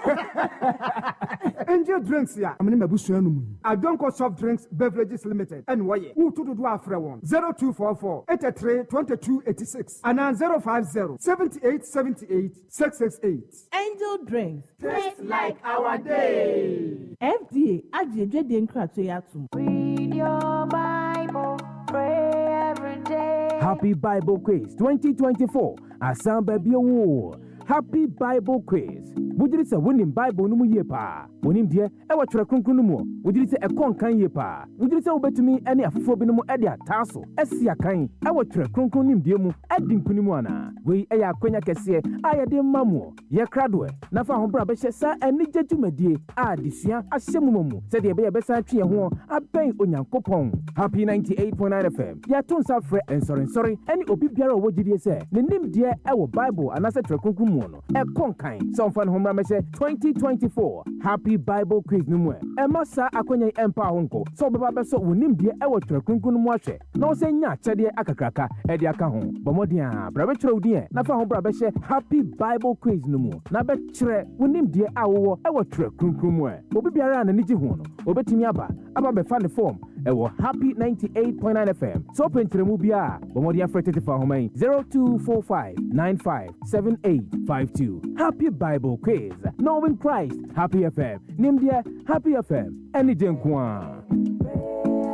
Angel drinks ya. Amene abusua no mu. Adonko Soft Drinks Beverages Limited and Waye. Who to do afre one 0244 83 22 86 and 050 78 78 668. Angel Drinks. Taste like our day. FDA ajeje de nkrato yatum. Read your Bible, pray every day. Happy Bible Quiz 2024. Asamba Bio. Happy Bible Quiz. Wujiri se winning Bible numu ye pa. Wonim die e wa twere kronkron numu. Wujiri se e kon kan ye pa. Wujiri se obetumi ene afofo bi numu e de ataso. Esi akan e wa twere kronkron nim die mu e di nkunimu ana. Wei e ya akwanya kese a ye de mamu. Ye kradwe. Na fa ho bra be hye sa eni jejumedie a disua ahyemu mu. Se de be ye be sa twe ho aben onyankopon. Happy 98.9 FM. Ya ton sa frɛ ensori ene obi biara wo gidie se ne nim die e wo Bible anase twere kronkron mu no. E kon kan. So fan ho 2024 Happy Bible Quiz no mu e masa akwanya empa honko so beba be so wonim die e wo twere kronkron mu ahwe na wo se nya kyede akakraka e de aka ho bomodin a bra be kyerɛ wodin na fa ho bra be hye Happy Bible Quiz no mu na be kyerɛ wonim die a wo e wo twere kronkron mu obi biara na nigi ho no obetimi aba be fa ne form e wo Happy 98.9 FM so pentremu bia bomodin afre 35 homai 0245 957852 Happy Bible Quiz. Knowing Christ. Happy FM. Nimdia. Happy FM. Any Jenkwa.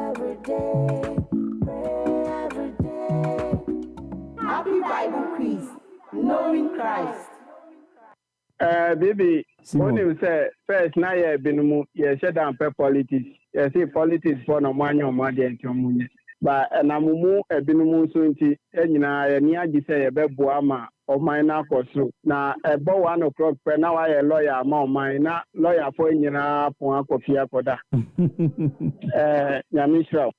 Every day, pray every day. Happy Bible Quiz. Knowing Christ. Baby, when you say first now you been you shut down politics. You say politics for no money or money and your money. But na mumu ebinumu so nti enyina ya ni agi say ebebo ama oman na akoso na ebo 1 o'clock pe na wa lawyer ama oman na lawyer for enyina pon akofi akoda nyamishra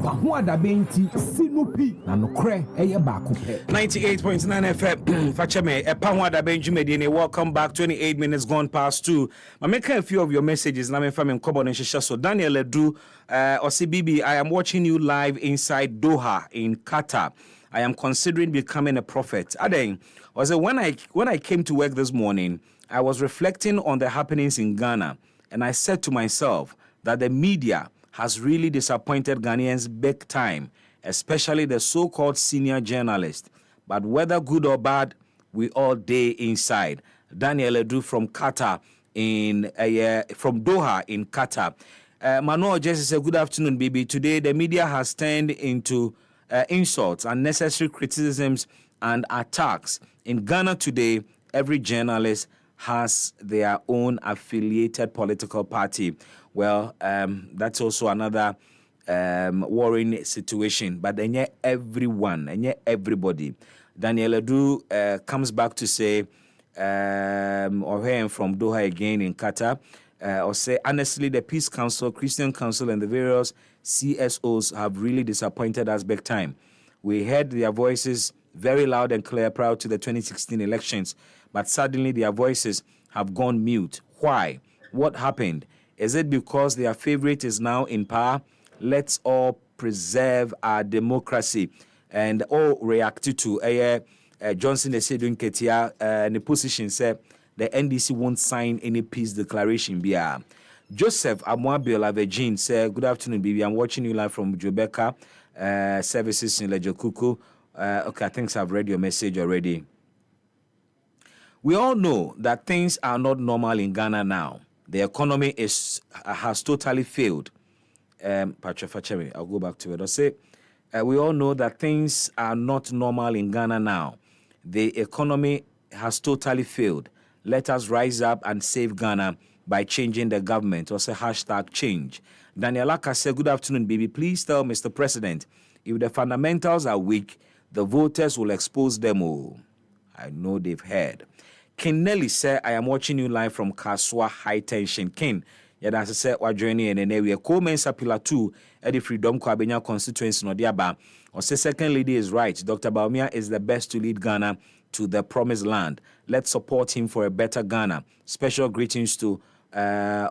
Ho adabenti sinupi na nokre eye baako pe 98.9 FM Facheme Epa ho adabenju medine. Welcome back. 28 minutes gone past 2. I make a few of your messages na me fam in Kobo and Shisha. So Daniel Edu Osibibi, I am watching you live inside Doha in Qatar. I am considering becoming a prophet. Aden was when I came to work this morning, I was reflecting on the happenings in Ghana, and I said to myself that the media has really disappointed Ghanaians big time, especially the so-called senior journalists. But whether good or bad, we all day inside. Daniel Edu from Qatar from Doha in Qatar. Manuel Jesse said, good afternoon, baby. Today, the media has turned into insults, unnecessary criticisms, and attacks. In Ghana today, every journalist has their own affiliated political party. Well, that's also another worrying situation. But then everyone, and everybody. Daniel Edu comes back to say, or hearing from Doha again in Qatar, or say, honestly, the Peace Council, Christian Council, and the various CSOs have really disappointed us big time. We heard their voices very loud and clear prior to the 2016 elections, but suddenly their voices have gone mute. Why? What happened? Is it because their favorite is now in power? Let's all preserve our democracy. And all reacted to Johnson Nketia Nketia in the position said the NDC won't sign any peace declaration. Joseph Amwabiola Virgin said, good afternoon, baby. I'm watching you live from Jobeka services in Lejokuku. Okay, I think I've read your message already. We all know that things are not normal in Ghana now. The economy has totally failed. I'll go back to it. I'll say, we all know that things are not normal in Ghana now. The economy has totally failed. Let us rise up and save Ghana by changing the government. Or say #change. Danielaka said, good afternoon, baby. Please tell Mr. President, if the fundamentals are weak, the voters will expose them all. I know they've heard. Ken Nelly said, I am watching you live from Kaswa High Tension. Ken, as I said, we're joining in an area. Coleman's Pillar 2 at the Freedom Kwabenya constituency in Odiaba. Or say, second lady is right. Dr. Baumia is the best to lead Ghana to the promised land. Let's support him for a better Ghana. Special greetings to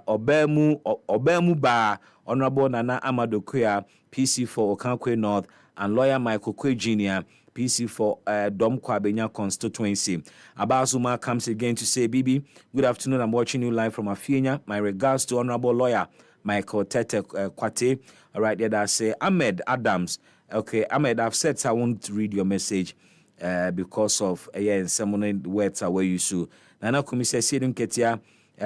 Obemu Ba, Honorable Nana Amadokuya, PC for Okankwe North, and lawyer Michael Kwe Jr., PC for Dom Kwabenya constituency. Abazuma comes again to say, Bibi, good afternoon. I'm watching you live from Afienya. My regards to Honorable Lawyer Michael Tete Kwate. All right, there I say Ahmed Adams. Okay, Ahmed, I've said I won't read your message because of some words are where you should. Nana Kumi says, Nketia,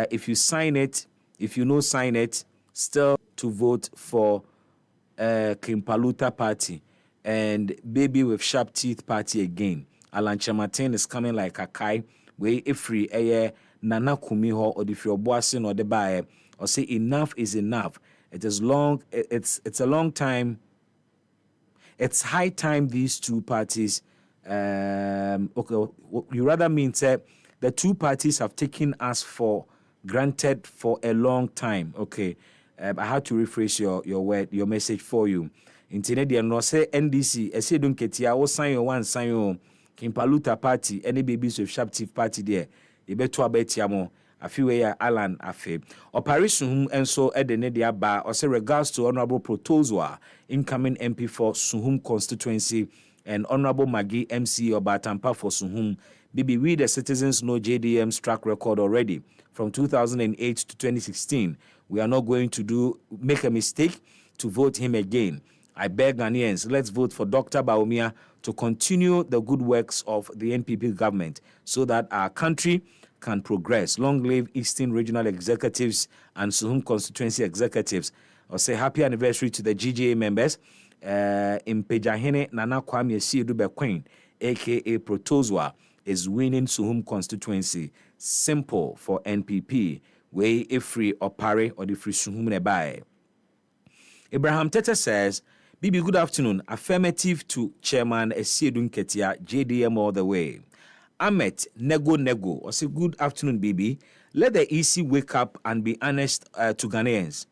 if you sign it, if you know sign it, still to vote for Kimpaluta party and Baby with Sharp Teeth party again. Alan Chamatin is coming like a kai. We free Nana Kumi ho or if you're bossing or the buyer or say enough is enough. It is long. It's a long time. It's high time these two parties. Okay, you rather mean say the two parties have taken us for granted for a long time. Okay, I had to rephrase your message for you. Internet there no say NDC. Asiedu Nketia wo sign your one sign your Kimpaluta party. Any babies with Sharp Teeth party there. You better abetia mo. Afiwe Alan Afe. Operation and so edene dia ba or say regards to Honorable Protozoa, incoming MP for Suhum constituency, and Honorable Maggie MC Obatampa for Suhum. Bibi, we the citizens know JDM's track record already. From 2008 to 2016, we are not going to make a mistake to vote him again. I beg Ghanaians, let's vote for Dr. Baumia to continue the good works of the NPP government so that our country can progress. Long live Eastern Regional Executives and Suhum Constituency Executives. I'll say happy anniversary to the GJA members. In Pejahene, Nana Kwame Asiedu Bequin, a.k.a. Protozoa, is winning Suhum Constituency. Simple for NPP. Way Ifri Opare or the Free Suhum Nebai. Abraham Tete says, Bibi, good afternoon. Affirmative to Chairman Asiedu Nketia, JDM all the way. Ahmed Nego, or say good afternoon, Bibi. Let the EC wake up and be honest to Ghanaians.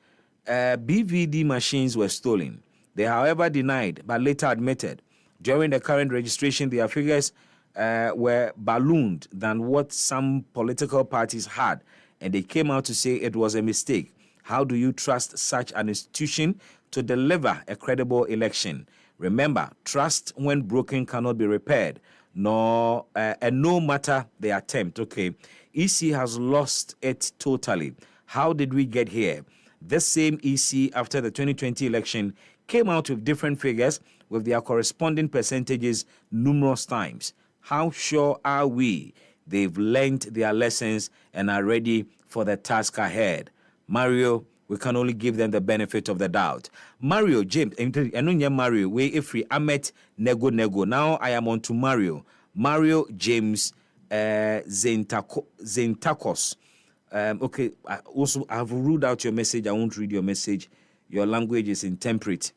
BVD machines were stolen. They, however, denied but later admitted. During the current registration, their figures were ballooned than what some political parties had, and they came out to say it was a mistake. How do you trust such an institution to deliver a credible election? Remember, trust when broken cannot be repaired. No, and no matter the attempt, okay, EC has lost it totally. How did we get here? This same EC, after the 2020 election, came out with different figures with their corresponding percentages numerous times. How sure are we they've learned their lessons and are ready for the task ahead? Mario, we can only give them the benefit of the doubt. Mario, James, Mario, we ifri Ahmed Nego. Now I am on to Mario. Mario James Zentakos. Okay, I've ruled out your message. I won't read your message. Your language is intemperate.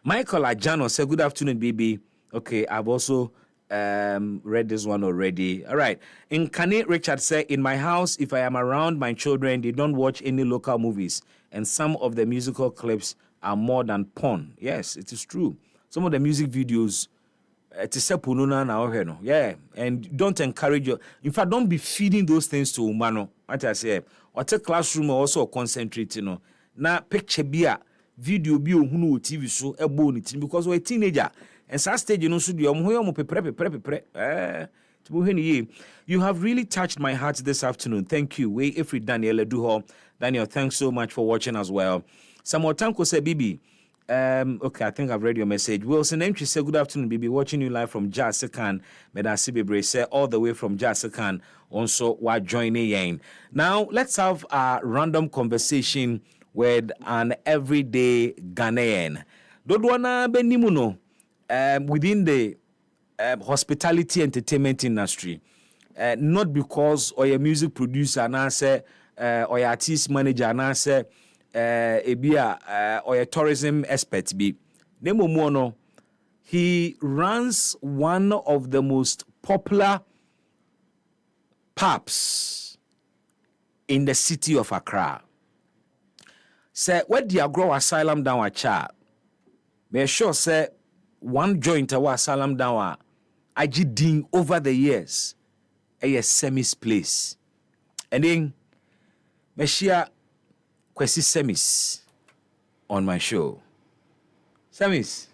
Michael Ajano said, good afternoon, BB. Okay, I've also read this one already. All right. Nkane Richard said, in my house, if I am around my children, they don't watch any local movies. And some of the musical clips are more than porn. Yes, it is true. Some of the music videos, yeah, and don't encourage you. In fact, don't be feeding those things to Umano. What I say, or take classroom also concentrate, Now, picture beer, video be on TV show, a bonnet, because we're a teenager. And such stage, should be you have really touched my heart this afternoon. Thank you. Way if we Daniel Duho. Daniel, thanks so much for watching as well. Samuel Tanko said, Bibi. Okay, I think I've read your message. Wilson Entry said, good afternoon, Bibi. Watching you live from Jasikan. Medasi Bibre said, all the way from Jasikan. Also, while joining in. Now, let's have a random conversation with an everyday Ghanaian. Dodwana Benimuno. Within the hospitality entertainment industry, not because or a music producer and answer or a artist manager and answer or a tourism expert be Nemo Mono, he runs one of the most popular pubs in the city of Accra. Say where the grow asylum down a cha. May sure say one joint our asylum down I ding over the years a semis place. And then Meshia Kwesi Semis on my show. Semis.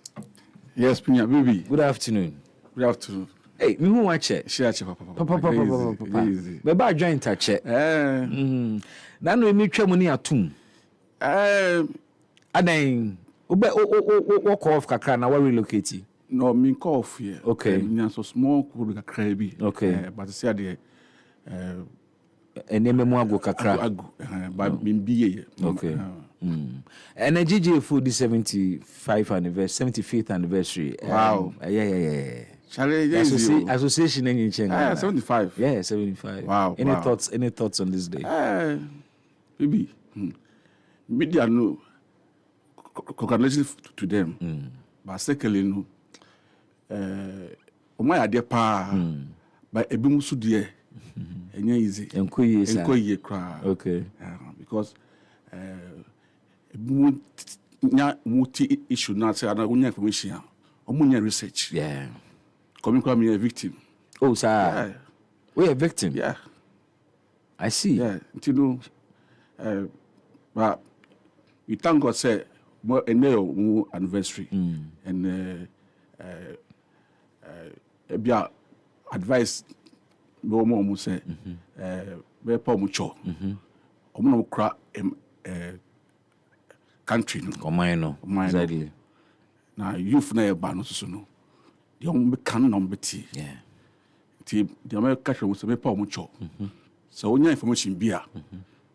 Yes, Pinya, baby. Good afternoon. Good afternoon. Hey, me who watch it? Share papa. Papa. Me ba join touch it. Na no me twa mu ni atum. Adan walk off kakra na we relocate. No, me call off here. Okay. Me so small could be crazy. Okay. But see there Eneme mu ago kakra. But me be Okay. And a GG for the 75th anniversary. Wow. Yeah. Charlie, Association in China. 75. Yeah, 75. Wow. Any thoughts on this day? Maybe. Media no. Congratulations to them. But secondly, no. My idea pa. But ebi musu die. Enye easy. Enko ye cry. Okay. Because multi issue now say ana unya information. Omunya research. Yeah. Coming a victim. Oh, sir. Yeah. We're a victim. Yeah. I see. Yeah. You know, but we thank God say more anniversary and be advice no more say be pa mu cho. Omo kra country no. Combine exactly. Na youth na e ba no so no. The only can number T. Yeah. The American was a paper much. So when your information be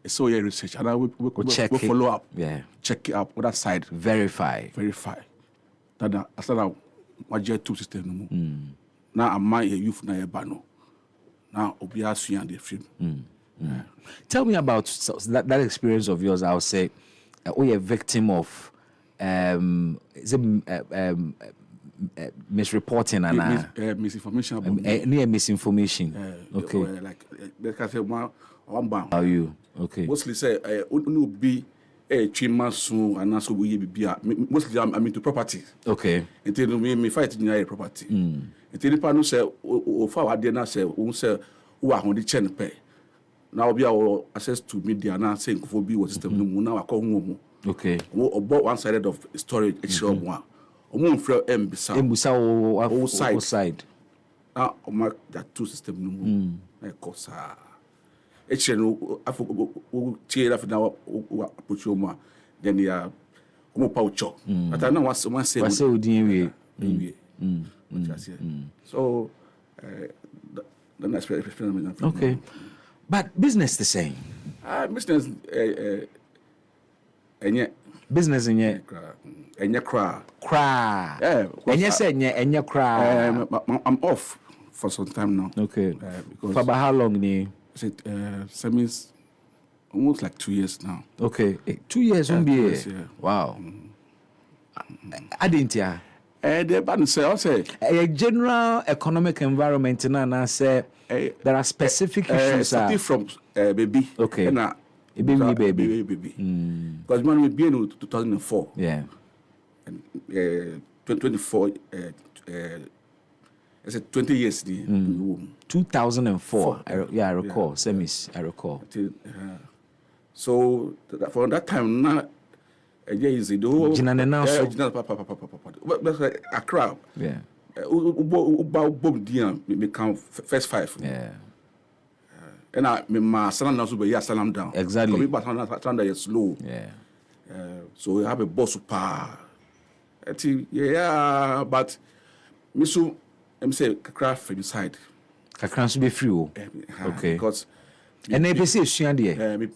so your research and we follow up. Yeah. Check it up other side. Verify. That I said what jet two system no. Now am I a youth na e ba no. Now obia suyan the film. Tell me about that experience of yours. I'll say you're a victim of is it misreporting and misinformation near misinformation. Okay. Like they can say one bam. How you? Okay. Mostly say only be a chimasu and also we be mostly I'm into property. Okay. Until me fight in your property. Until the panel say o fa wa dey na say who say who are on the chain pay. Now be our access to media now saying for be what system no now I call home. Okay. About one sided of storage extra one. Omo Mbisa o side. Ah, that two system no more. Na kosa. Eche no afo tie la fina o approach o then ya omo pa ucho. Ata na one say wase odin we. So the next experiment. Okay. But business the same. Business business enye cra. Yeah. Enye say enye cra. I'm off for some time now. Okay. Because for about how long ni? Seems almost like 2 years now. Okay. 2 years won't be. Yeah. Wow. I didn't ya. The band say also a general economic environment na say there are specific issues starting from baby. Okay. Baby. Because man we be in 2004. Yeah. And 24 I said 20 years 2004. I recall. Semis, I recall. So from that time now easy do Accra. Yeah. Me count first 5. Yeah. And I my salam now so be salam down. Exactly. Salam is slow. Yeah. So we have a boss pa. Yeah, but me so I'm say Kakra from inside. Kakra so be free o. Okay. Because and APC is suan there. Me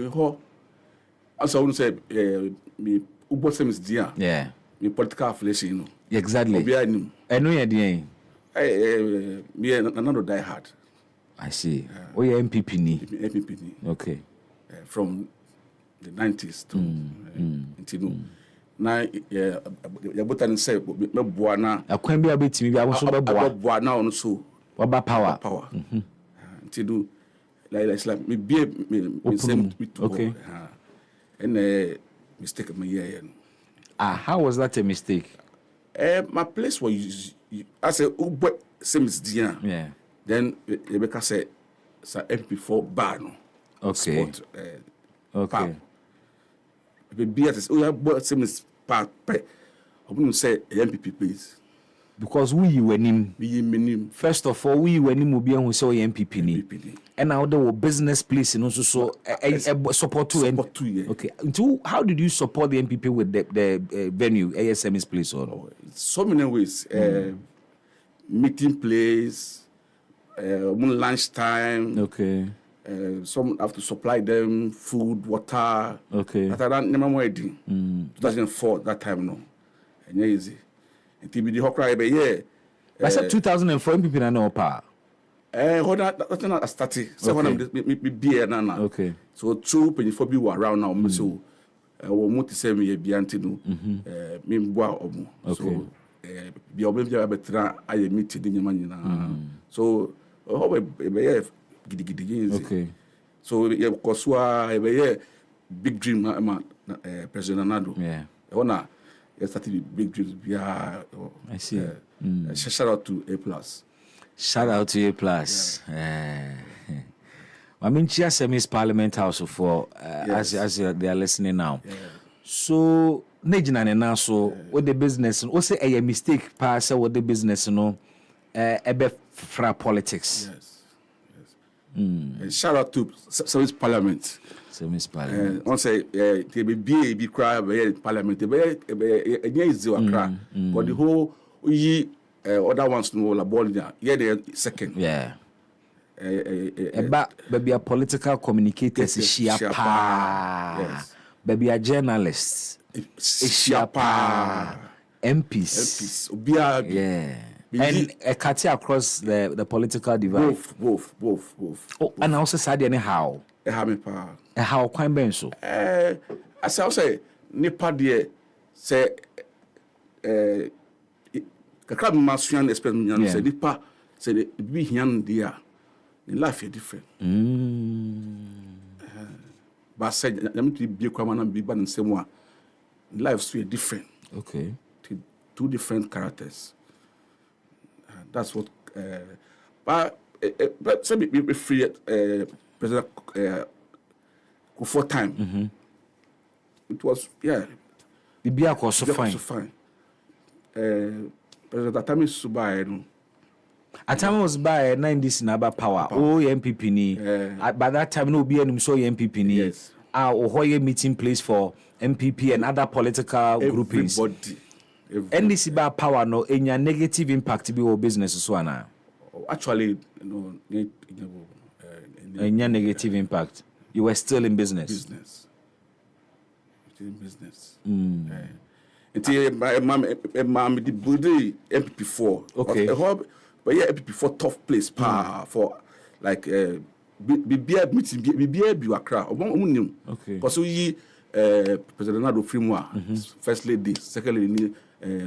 ho. Also I want to say me ubo sem is there. Yeah. Me political affiliation, you know. Exactly. Obi anim. I know you there. Me another die hard. I see. Oh, yeah, MPP ni. MPP ni. Okay. From the 90s to until now. Yeah, botan say me boa na. Akwan bi abetimi bi awoso be boa. Boa na on so. Oba power. Until like me be me same with okay. And mistake me here. How was that a mistake? My place was I say ubo same is dia. Yeah. Then Rebecca said, "Sir MP4 bar no." Okay. Sport, okay. Be at oh yeah, but same is part. wouldn't say MPP please. Because we were him. First of all, we were him be who say MPP ni. And now there were business place and also support to yeah. Okay. So how did you support the MPP with the venue ASM's place or? So many ways. Meeting place, lunch time. Okay. Some have to supply them food, water. Okay. That I never wedding. 2004 that time no. And easy. And TBD Hokra be yeah. I said 2004 MPP na no pa. That's not a starting. So when I'm be na. Okay. So two penny for be around now. So we want say me be antino. Me boa omo. So be obem be betra aye meeting ni nyina. So how be gidi. Okay. So yeah, koswa be big dream President Nado. Yeah. Ona started with big dreams. I see. Shout out to A+. Shout out to A+. I mean, Chiasemis Parliament House for as they are listening now. Yeah. So, Nejina na so what the business, what say a mistake pass what the business no, fra politics. Yes. Shout out to Service Parliament. Service Parliament. On say they be cry in Parliament. They be easy cry, but the whole other ones no la ball there. Yeah, the second. Yeah. Baby a political communicators shia pa. Yes. Baby a journalists. Shia pa. MPs. Yeah. And a cut across the political divide. Both. Oh, and also said anyhow. How quite ben so? As I say, nipa de say kakra masuan expect me say nipa say the be hian dia. The life is different. But say I'm to be kwama na be ban same one. Life is different. Okay. Two different characters. That's what but say be free President for time. It was the beer was so fine. President Atami Subai no. Atami was by NDC na ba power. Oh MPP ni. By that time no be any so MPP ni. Yes. Ohoye meeting place for MPP and other political groupings. Everybody. NDC ba power no enya negative impact be o business so ana. Actually no enya negative impact. You were still in business. Still in business. My the MP4. Okay. But yeah, MP4 tough place for like be meeting be Accra. Okay. Because we President Nado Frimwa, First Lady, Second Lady,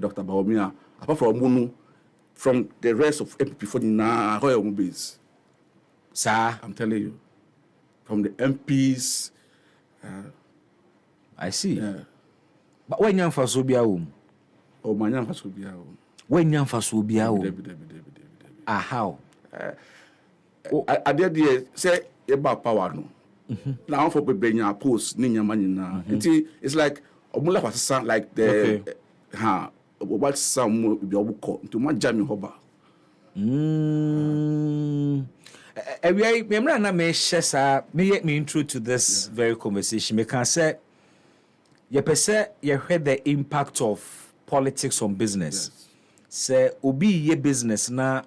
Dr. Baomia. Apart from the rest of MP4 na Royal base. Sir, I'm telling you. From the MPs. I see. But when you for Sobia oh, my name for Sobia when you for Sobia how? I did say about power no. Now for Benya post Ninya Manina. It's like Omula was sound like the what some be obuko to my jamming hoba. Remember na me shesa me intro to this very conversation. Me can say you heard the impact of politics on business. Say obi ye business na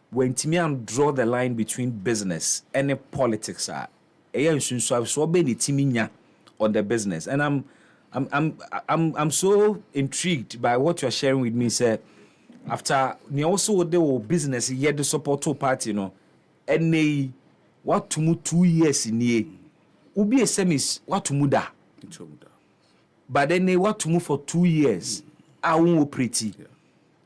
when timi and draw the line between business and politics are so be the timinya on the business. And I'm so intrigued by what you're sharing with me. Say after ni also the business yet the support to party, you know. And they what to move 2 years in ye ubi a semis what to muda. But then they what to move for 2 years. I won't pretty.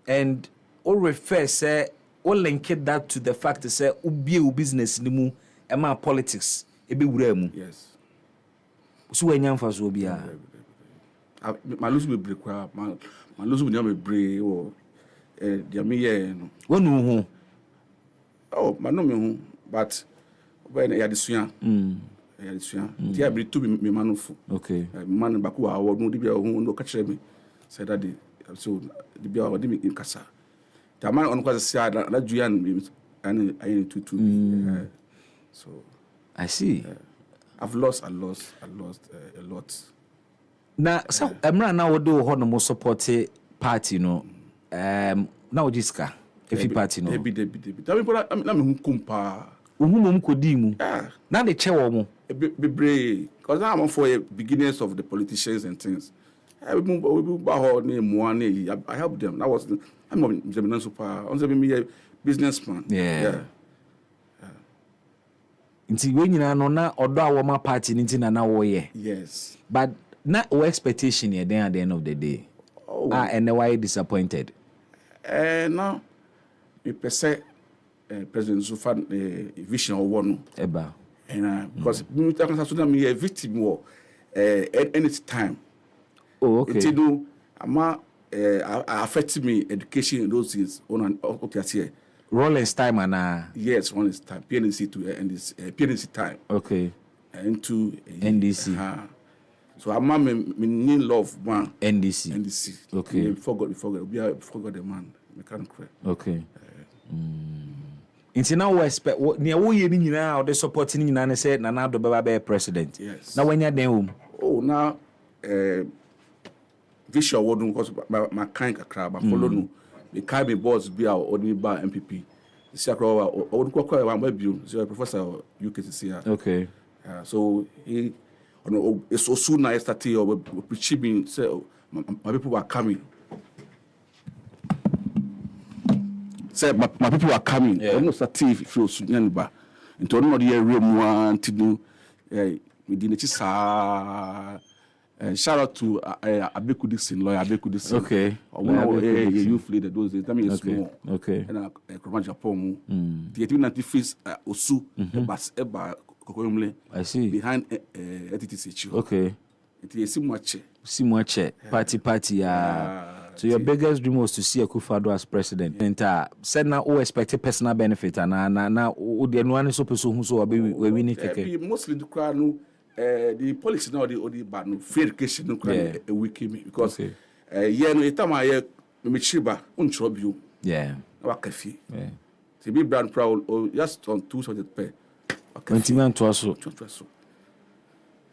And all refer say all link that to the fact that say ubi business ni mu ema politics ebe wura mu. Yes. So when you first obi a my lose be break my lose be be break or dia me ye no. Wonu ho. Oh, my no but when I had the swan. I had the swan. Tia be to me manufu. Okay. Man baku a no di be no catch me. Said that so the be our in kasa the man on kwase say that juan and I need to so I see. I've lost a lot. Now, so Emra now would do one more support party, no. Now jiska, if you party, no. Debi. Tell me, but I'm kumpa. Kodimu. Now the chair mo. Be brave, because I'm for beginners of the politicians and things. I help them. I'm not super. I'm a businessman. Yeah. Nti when you know na odo awoma party nti na wo ye. Yes. But na o expectation here then at the end of the day. And why disappointed? Now me pese President Zufan vision or one eba. And because me talk so me a victim war at any time. Oh, okay. It do ama affect me education in those things on okay here. Rollins time and yes, Rollins time. PNC to NDC, PNC time. Okay. And to NDC. So I'm me need love man. NDC. Okay. Forgot. We forgot the man. We can't cry. Okay. Inti now we expect near wo ye ni nyina the supporting nyina ne say Nana Addo baba be president. Yes. Now when you den oh now visual word because my kind kakra ba follow no. The Kaibe boss be our only bar MPP. The Sakra or one web so Professor UKCC. Okay. So he it's so soon I started or preaching say my people are coming. Say my people are coming. I don't start if you soon ba. Into no the room one to do within the shout out to Abeku Dixon, lawyer Abeku Dixon. Okay. Youth leader those days. That means small. Okay. And Kroma Japan. The 1890 Osu Eba Kokoyomle. I see. Behind ETTCH. Okay. It is Simuache. Party. So your biggest dream was to see Akufo-Addo as president. And said now who expected personal benefit and now the one so person who so we winning keke. Mostly the crowd no the policy now the bad no free education no crowd a week me because no time I me chiba unchobio. Yeah. Na wakafi. Yeah. To be brand proud just on 200 per. Okay. Man to so.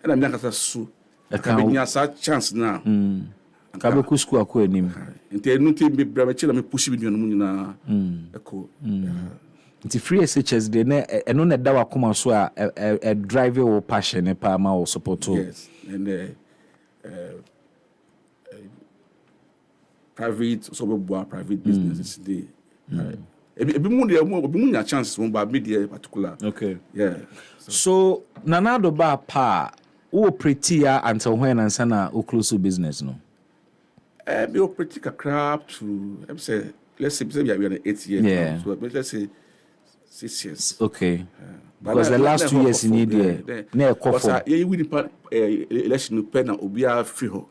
And I'm not so. I can be a chance now. Kabeku school akọ enim. Nti enu ti be brabechi na me push bi nuanu nyina. Eko. Nti free SHS de na eno na da wakoma so a drive your passion e pa ma o support. Yes. And private so be private businesses dey. Ebi mu nya chances one ba media particular. Okay. Yeah. So Nana Addo ba pa who pretty until when and sana who close to business no. We operate a crap to let's say we are 8 years now. So let's say 6 years. Okay. Because the last 2 years in India, near Kofor. You will election pen Obia free ho.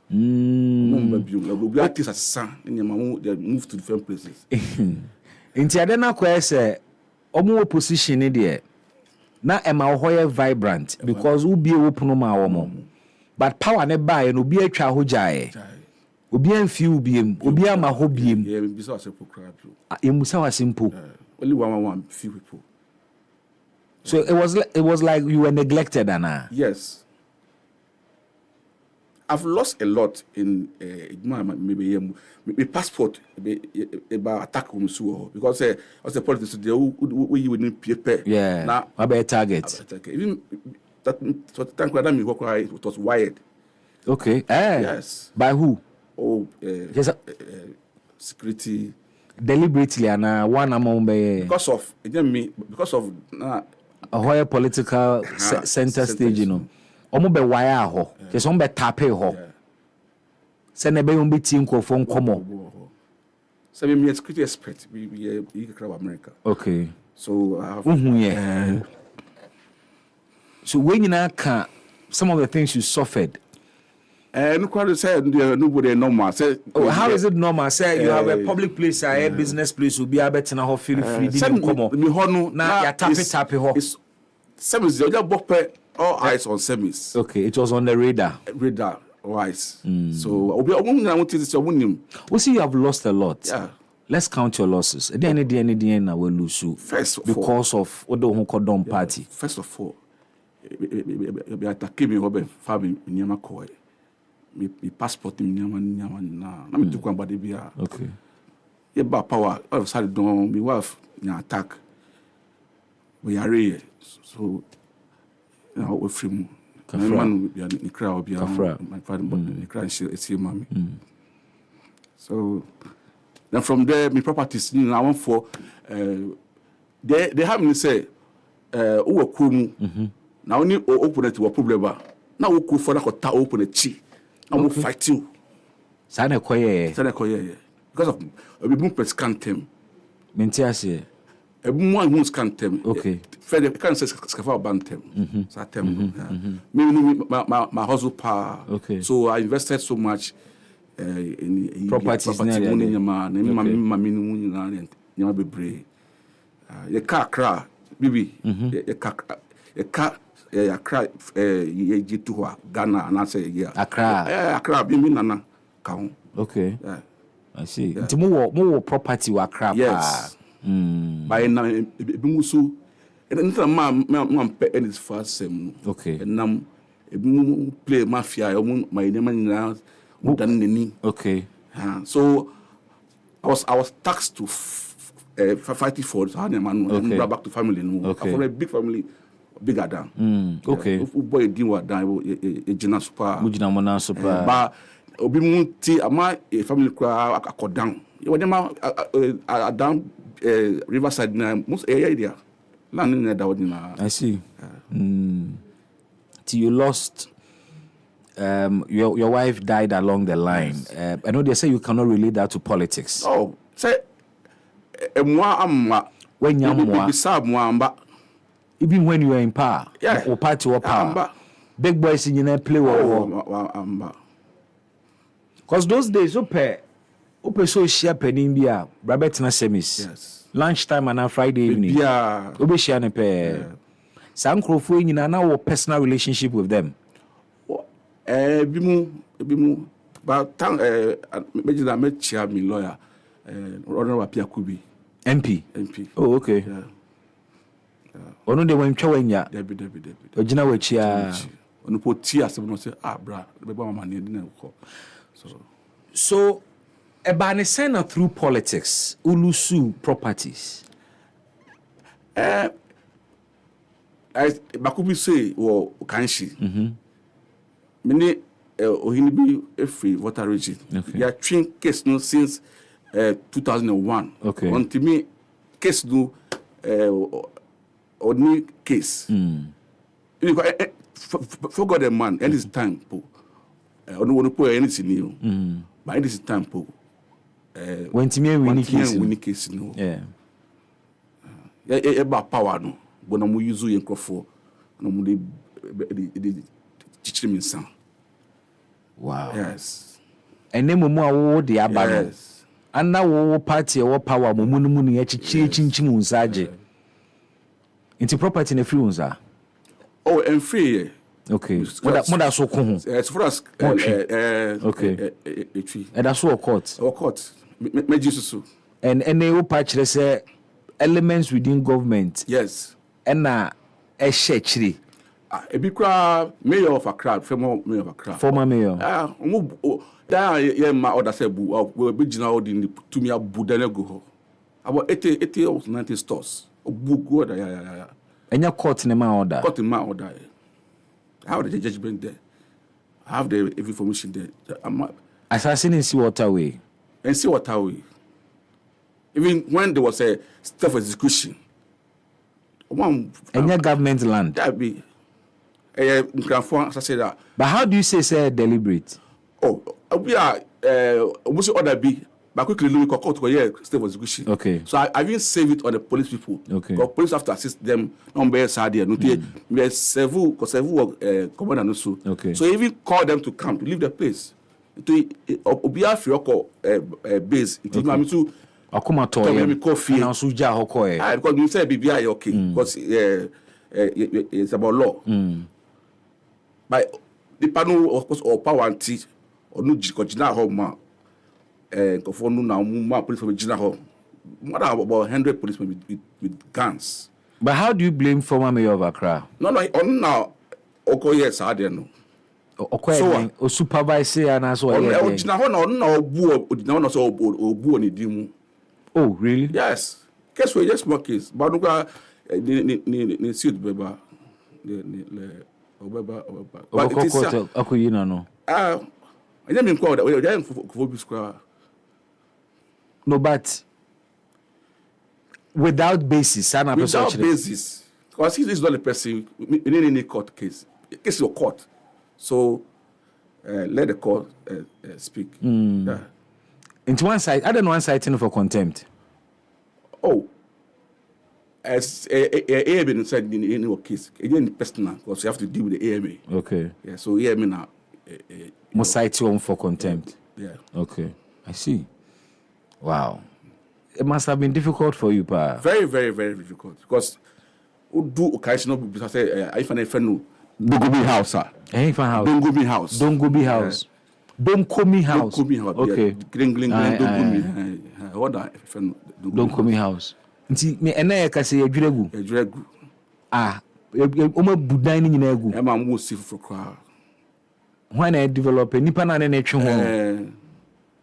We are as son in your mom they move to different places. In Tiadena Quest, omo opposition in there. Na ema hoye vibrant because we be open ma omo. But power ne buy no be atwa ho jae. Obi amfi obiem obi ama ho biem yeah be so simple crap emusa was simple only one few people so it was like you were neglected Anna. Yes, I've lost a lot in maybe my passport about attack because as the politics they you would need paper now about target even that thank God it was wired. Okay. Yes. By who? Security deliberately and one among because of a higher political center stage, you know. Omo be wire ho, just on be tape ho. Send a be team ko phone come. So me a security expert. We crowd America. Okay. So I have So when you now can some of the things you suffered. Nobody said nobody normal. Say, how is it normal? Say you have a public place, a business place, will be able to now feel free. Now you tap ho. Semis, you just all eyes on semis. Okay, it was on the radar. wise. So obi na want this obunim. We see you have lost a lot. Yeah. Let's count your losses. The na we lose you. First of because of Odo Hunkodon party. First of all, be attack me obe family nyama ko. Me passport nyama na me tukwa body bia. Okay. Ye ba power all of a sudden don me wife nya attack. We are here. So now we free my man be in crowd be my father in crowd see mommy. So then from there my properties I want for they have me say who come now only open it to a problem now we go for that open it chi now we fight you Sana koye because of we move per scan them Mentiase everyone who scan them okay fed can say scafa bantem so them me my hustle power okay so I invested so much in properties money nyama na me ni na nyama bebre ye car kra bibi ye car Accra ye jitu ho Ghana na say ye Accra bibi nana ka ho okay I see nti mo property wa Accra yes by na ebimusu anytime ma pe any first sem okay nam ebimu play mafia my name na okay so I was taxed to fighting for how the man brought back to family okay. For a big family bigger than okay boy didn't work down a general super but obi munti ama a family cry down you were down riverside na most area land in that I see till you lost your wife died along the line. Yes. I know they say you cannot relate that to politics. Oh, say when even when you were in power, yeah, or party or power, big boys in your play because those days open so share penny India, Rabetina semis. Yes. Lunchtime and on Friday evening. Yeah. Obe share ne pe. Sankrofo in na personal relationship with them. Bimu but thank imagine I met chair me lawyer Honorable Piakubi MP. Oh okay. Yeah. Ono de wan twa wanya. Debi. Ogina wa chia. Ono po tia se no say bra be ba mama ne di na ko. So ebane send through politics ulusu properties. I Bakubi say wo kanshi. Many Ohinibi every water region. Okay. They are train case no since 2001. Okay. Until me case no only case. You forgot the man and his time po. Ono wono po anything new. But this time po. When Timmy winning case no. Yeah. Ba power no. Bona mu use yenkrofo. No mu de Chichiminsan. Wow. Yes. And then mumu awo de abano. Yes. And now wo party wo power mumu no mu ne chinchin unsaje. Into property na free unsa. Oh, and free. Okay. Moda so ko ho. As far as okay. And that's what court. Or court. Me Jesus. And they wo patch say elements within government. Yes. And na e shechiri. Ebikra mayor of Accra, former mayor of Accra. Former mayor. That my order said, we be general in the to me abu go. About 80 or 90 stores. Go yeah. And your court in my order. Court in my order. I have the judgment there. I have the information there. Assassin in Seawater Way. And Seawater Way. Even when there was a staff execution. And your government land. That be. But how do you say deliberate? Oh, we are almost order B, but quickly look court to state execution. Okay. So I even save it on the police people. Okay. Because police have to assist them. Number Sadia, no several commander no so. Okay. So even call them to come to leave the place. To obia fioko base. It is me to akoma to me coffee. Na so ja hoko e. Because you say BBI okay because it's about law. But the panel of course or power anti or no jina home for no police from jina home. More than about 100 policemen with guns. But how do you blame former mayor of Accra? No, on now. Yes, I don't know. So, supervisor and as well. Oh, really? Yes. Case we just more case. But the suit beba. No, but without basis, without basis, because he is not a person in any court case. Case your court, so let the court speak. Yeah. Into one side, I don't know one citing for contempt. Oh, as AMA said in your case, again personal, because you have to deal with the AMA. Okay. Yeah. So AMA now. Must cite you for contempt. Yeah. Okay. I see. Wow. It must have been difficult for you, pa. Very, very, very difficult because do occasional because I find a friend. Don't go be house, sir. Don't go be house. Don't go be house. Don't call me house. Don't call me house. Okay. Don't call me. What that friend? Don't call me house. Nti me ena ka say adwiregu. Adwiregu. Ah, o ma budan ni nyina egu. E ma mo si for crowd. When I develop nipa na na twe ho.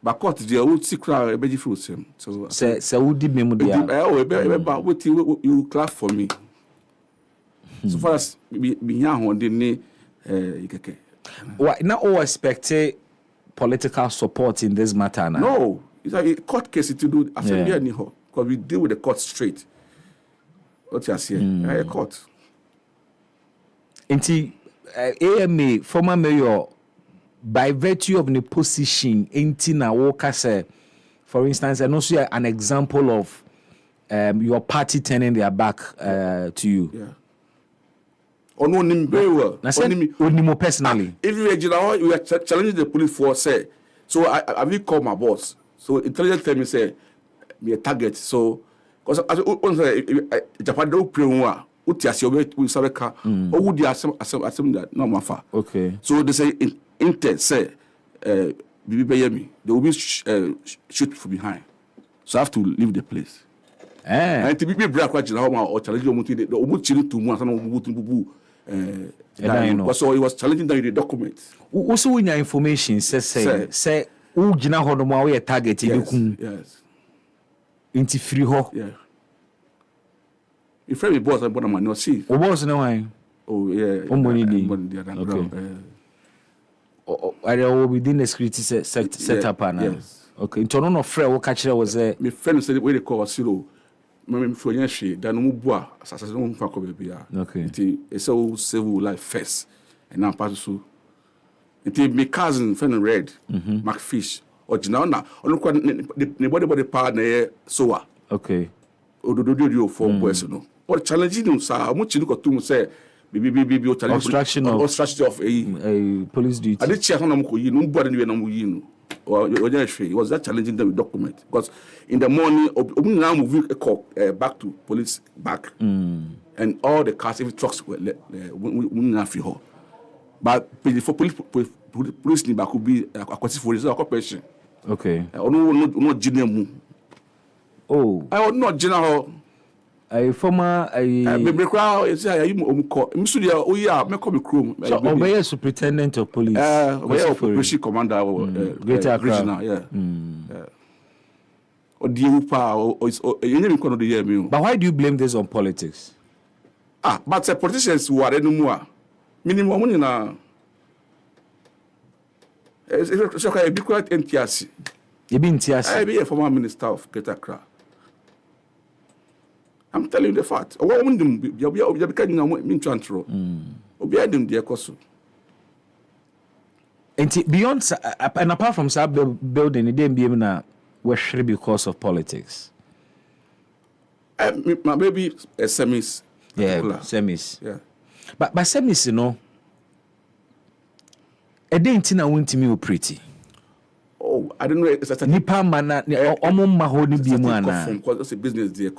Ba court there wo si crowd e be different same. So say wo di me mu dia. You clap for me. So far as me here they need ikeke. Why not all expect political support in this matter now? No, it's a court case to do as a because we deal with the court straight. What you say? A court. Inti AMA former mayor by virtue of the position inti na woka say, for instance, and also an example of your party turning their back to you. Yeah. On him very well. Only personally. If you are challenging the police for say, so I will call my boss. So intelligence tell me say me a target. So because as Japan do pre-war, uti asiyobe we sabeka. O would asem that no mafa. Okay. So they say intent say they will be shoot from behind. So I have to leave the place. And to be black or challenge the so he was challenging the documents. Also, in your information, say, who Gina Honomo a target in yes. Into free ho. Yeah. If every boss and Bonamon, no see. Or was no way. Oh, yeah. I know within the security set up. Yes. Okay. In Toronto, Fred, what catcher was there? My friend said, where they call Siro. For Yashi, then Mubua, assassin for Cobia. Okay. It's all civil life first. And now pass through. It my cousin, friend red, McFish, or Janana, or look what the partner soa. Okay. Or do for personal. Or challenging them, sir. Much you look at to say, baby, obstruction of a police duty. I did check on them, you know, but you or it was that challenging them with document because in the morning now moving a back to police back and all the cars even trucks were but for police back could be a corporation. Okay. No general. Oh, I would not general. A former baby crowd is a superintendent of police. Operation commander Greater regional, yeah. Or but why do you blame this on politics? But the politicians who are anymore minimum money now. It's okay, be quite Nketia. You been Nketia? I be a former minister of Greater Accra. I'm telling you the fact. I want them. You becoming a minchantro. Obi them dear koso. And beyond and apart from that building, it didn't be even a worship because of politics. My baby semis. Yeah, semis. Yeah. But semis, you know, a day in went to me pretty. Oh, I don't know. It's a Nipa mana, mahoni be because it's a business there.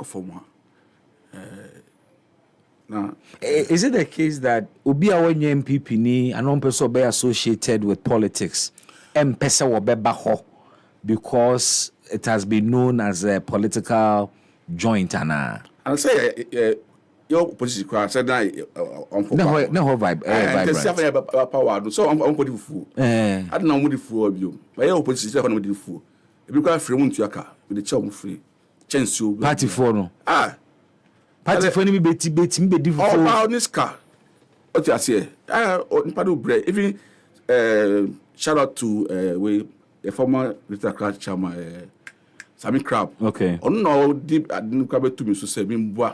Nah. Is it the case that obi a wonye MPP ni and one person be associated with politics and person will be back because it has been known as a political joint and I say your position crowd said that on for no vibe power so I'm putting fool. I don't know what the fool of you. But your opposition is going to fool. If you can't free one to your car with the chum free chance you party for no party for any be different all about this car. What you say? Even shout out to the former Little Crash chairman Sammy Crab. Okay. Oh no, deep I didn't crab to me so say me boy.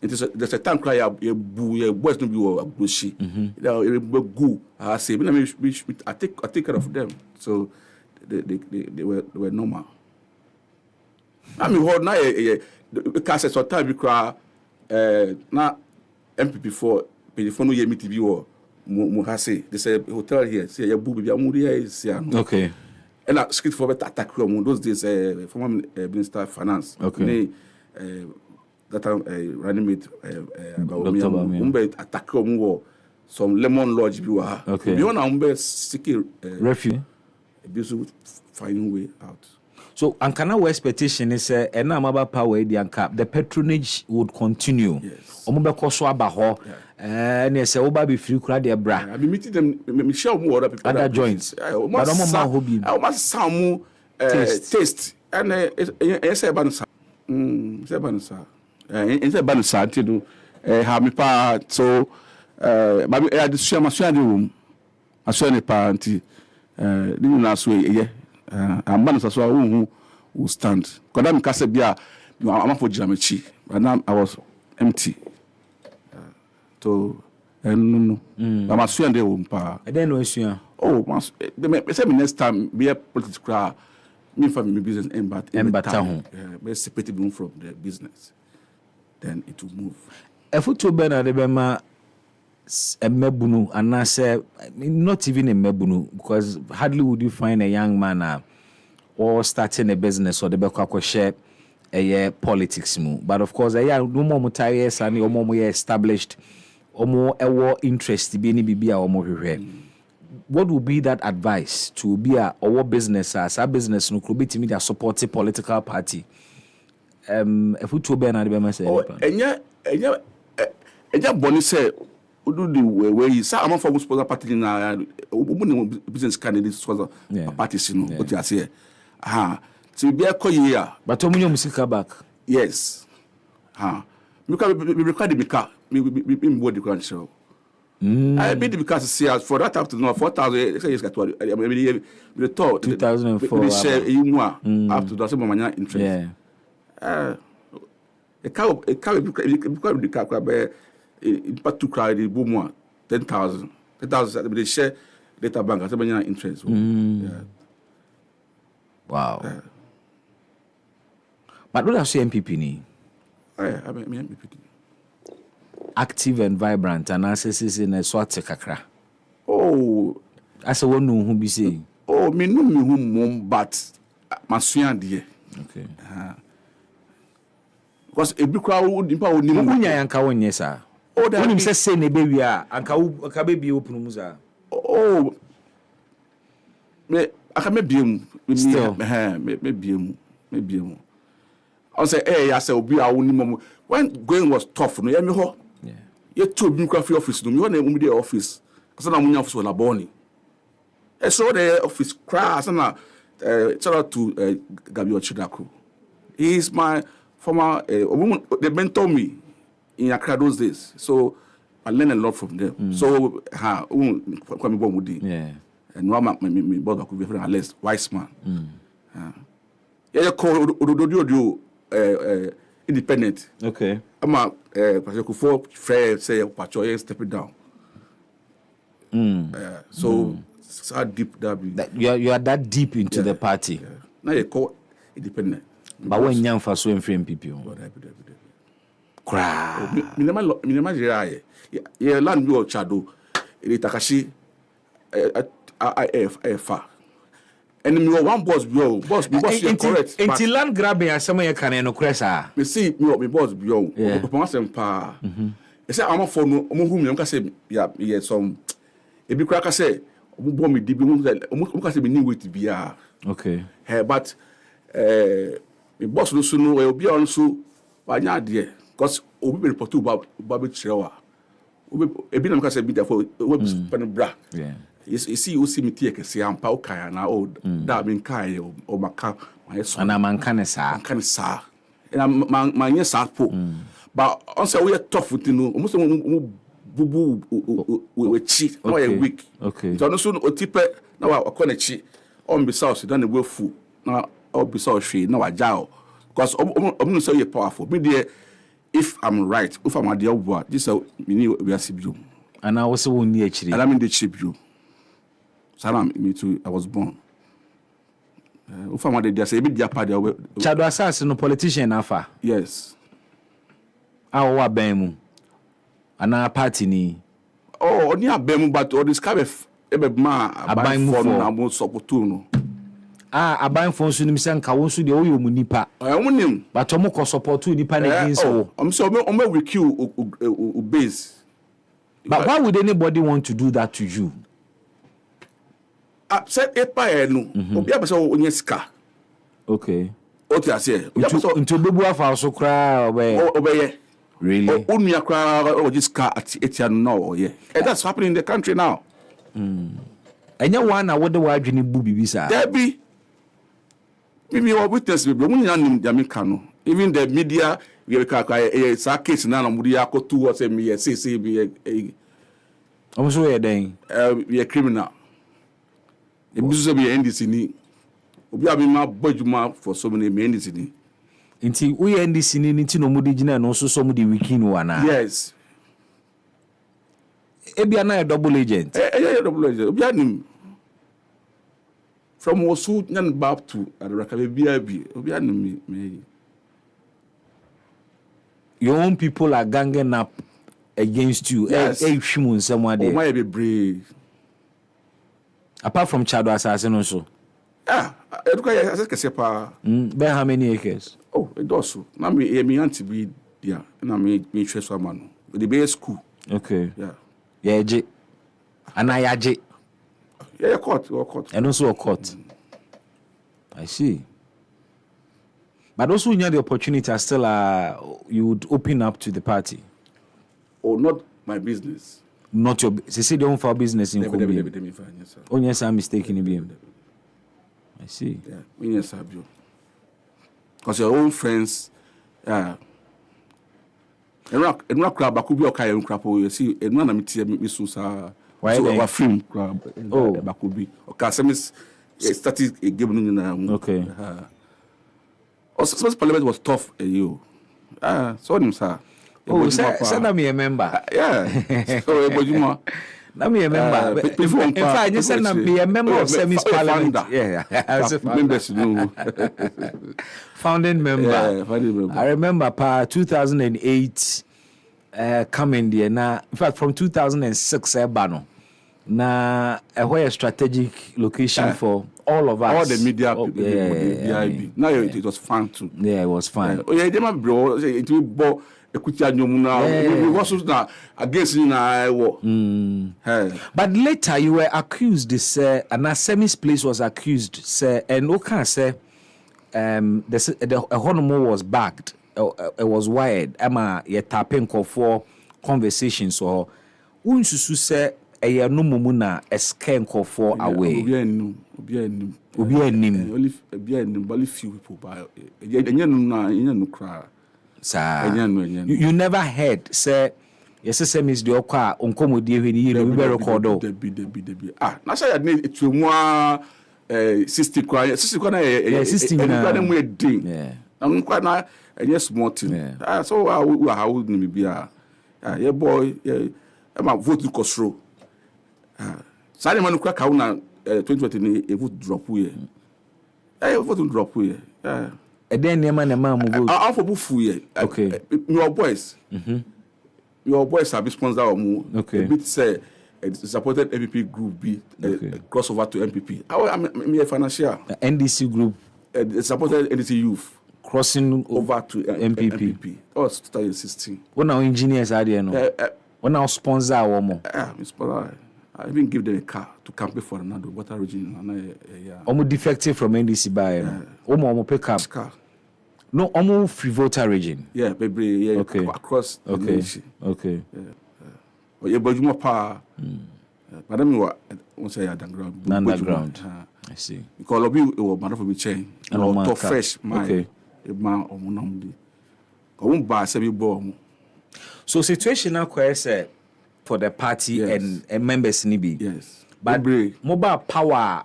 There's a time cry a boo boys no be a bushy. They go. I say I take care of them. So they were normal. I mean what now the cast so time we cry na MPP for no year me TV or mo say they say hotel here say ya boo be amuri here okay. And I script for better attack those days former Minister of Finance. Okay. That time running mate Dr. attack some lemon lodge bi wa. Okay. Bi on seeking refuge. Abuse finding way out. So Ankana West petition is and amaba power the patronage would continue. Yes. Omobeko so aba ho and say oba be free kura de bra. I be meeting them me share more other people other joints. But omo ma hobby. I must some taste and say bansa. Say bansa. Say bansa ti do ha me pa so ba be I share my share the room. I share ne pa anti ni na so ye I'm bansa so who stand. Because I'm kase bia I'm for Jamachi. But now I was empty. So no. I'm a swear they won't pa. I don't know issue. Oh, they say me next time be a political me from my business and but be separated from the business. Then it will move. If you to Bernard Ebema a mebunu and I say not even a mebunu because hardly would you find a young man or starting a business or the back share a politics mu. But of course, no more mutayes and no more established or more war interest be any bibia or more here. What would be that advice to be a or business as a business no could be to me that support a political party? If we to Bernard Ebema say, and Bonnie said, do the way you say I'm for sponsor party na business candidates was a party what you say. To be a year. But Tomunyo Musika back. Yes. We require the car. We bought the grand show. I made the car see us for that after no 4,000 years got what I mean the thought 2004 we share you more after that some money interest. A car the car be impact to cry the boom 10,000 they share data bank some money interest. Wow. But what else MPP ni? I mean MPP. Active and vibrant and accesses in a swat kakra. Oh, as a one who be saying. Oh, me no me whom but my swean dear. Okay. Because a big crowd would impound Nimunya and Kawan, yes, sir. Oh, that him says, say, baby, and Kababy open musa. Oh, I can maybe maybe. I say, hey, I say, be our only when going was tough, no, yeah, you told me coffee office, no, you want to the office. I said, I'm office with a bonnie. I saw the office crash, and shout out to Gabriel Chidaku. He is my former woman, they mentor me in Accra those days. So I learned a lot from them. So, yeah. And one my brother could be a less wise man. Yeah, call independent. Okay. I'm a for fair say patrol stepping down. So how deep that be? You are that deep into the party. Yeah. Now you call independent. But when young for so frame people. Cry. Minema jira ye land bi o chado. Ele takashi fa. And me one boss correct. Until land grabbing as some you can no cresa. Me see me boss bio. Upon some pa. They say I'm for no whom you can say yeah some a big cracker say bomb me deep can say me new way to be Okay. But the boss no soon will be also by there because obi report to Babi Chewa. Ebi na say be there for web spend bra. Yeah. You see you see me take say am pa okay na o da me kai o maka my son. And I'm kanesa. Kanesa. And my yes po. But on say we tough with no almost bubu we chi na we weak. Okay. So no so o tipe na wa akọ chi on be south dan we fu na o be south hwe na wa jao because no say you powerful. Me there if I'm right, if I'm at the over, this is me we are sibio. And I also won near actually. And I'm in the chibio. So me too, I was born. If I'm at the say bit party. Chado Assassin no politician afa. Yes. Awa bemu. Ana party ni. Oh, only a bemu but all this kind of ma aban for na mo support no. Aban for so nim say nka won so de oyo mu nipa. Wonim. But omo ko support nipa na against wo. I'm so omo we kill base. But why would anybody want to do that to you? Set epa no. Obi abese onye sika. Okay. O ti ase. Into bebu afa so kra obeye. Really? Onua kra o sika at etia no yeah. And that's happening in the country now. Enya one na wode wa adwene bu bibisa. There be maybe your witness be when you nim Jamaica no. Even the media we ka sa case na no muri akotu o say me say be Omo we den. We a criminal. The business be NDC ni. Obi abi ma bojuma for so many NDC ni. Inti we NDC ni nti no mudi gina no so mudi wiki no ana. Yes. Ebia na a double agent. Double agent. Obi anim. From Osu nyan back to Adaraka be obi anim me. Your own people are ganging up against you. Yes. Someone there. Oh, my be brave. Apart from Chado Assassin also. By how many acres? Oh, it does so. Now me auntie be there. And I me interest for man. The base school. Okay. Yeah. Yeah, J. And I J. Yeah, court. And also a court. I see. But also when you had the opportunity, you would open up to the party. Oh, not my business. Not your. They say they own for business in Kobe. Oh, yes, I'm mistaken in BM. I see. Yeah, yes, because your own friends, and rock crab, I could be okay and crap. You see, and one of me so why a film crab. Oh, Bakubi. Okay, some started a game. Okay. Also, Parliament was tough, you. So him, sir. Oh, send me a member. Yeah. So, let me remember. In fact, you send me a member of Semis Parliament. Yeah, members, founding member. Yeah, founding member. I remember 2008 coming there. Now, in fact, from 2006, Bano. Now, a strategic location for all of us. All the media people. Yeah. Now it was fun too. Yeah, it was fun. Oh yeah, them bro. It will bo. We was now against you now. But later you were accused, sir, and Asemi's place was accused, sir, and Oka say the honeymoon was bagged, it was wired. Emma ye tapping for conversations or unsusu say a no mumuna a scan for away. Only few people by you cry. You never heard, sir. Yes, sir, Miss Dioka, Uncomodi, when you be recorded. Now say I need it to more 60 cry, 60 yeah. I'm quite not a yes, Martin. So how would me be? Yeah, boy, yeah, I'm a vote to Costro. Simon crack out 2020 a vote drop here. I vote to drop here. And then the man move. I'm for Bufu. Okay. Your boys. Your boys have been sponsored or more. Okay. A bit say supported MPP group B crossover to MPP. I'm a financial. NDC group. Supported NDC youth. crossing over to MPP. That was 2016. When our engineers are there, no. When our sponsor our more. I even give them a car to campaign for another water region. Almost defective from NDC by. Almost pick up. Car. No, almost free voter region. Yeah, baby. Yeah, okay. Across. Okay. Okay. Yeah, but you more power. But I mean, what once I underground. Underground. I see. Because of you, it was matter for me change. And to fresh, my. Okay. Man, or monamdi. I won't buy several bomb. So situation now quite for the party and members nibi. Yes. But mobile power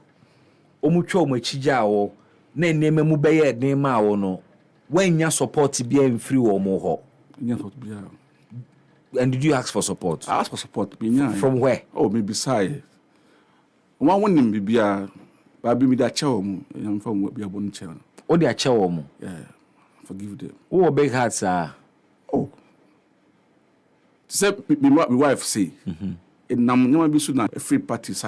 omucho mechija o na neme mu beye nema o no when ya support be in free or more. And did you ask for support? I asked for support. From where? Oh, maybe side. One name be but be that chow and from what be a bon chair. Oh, they are chow. Yeah. Forgive them. Oh, big hearts are. Oh. Say, be what my wife say. And now, never be soon a free party side.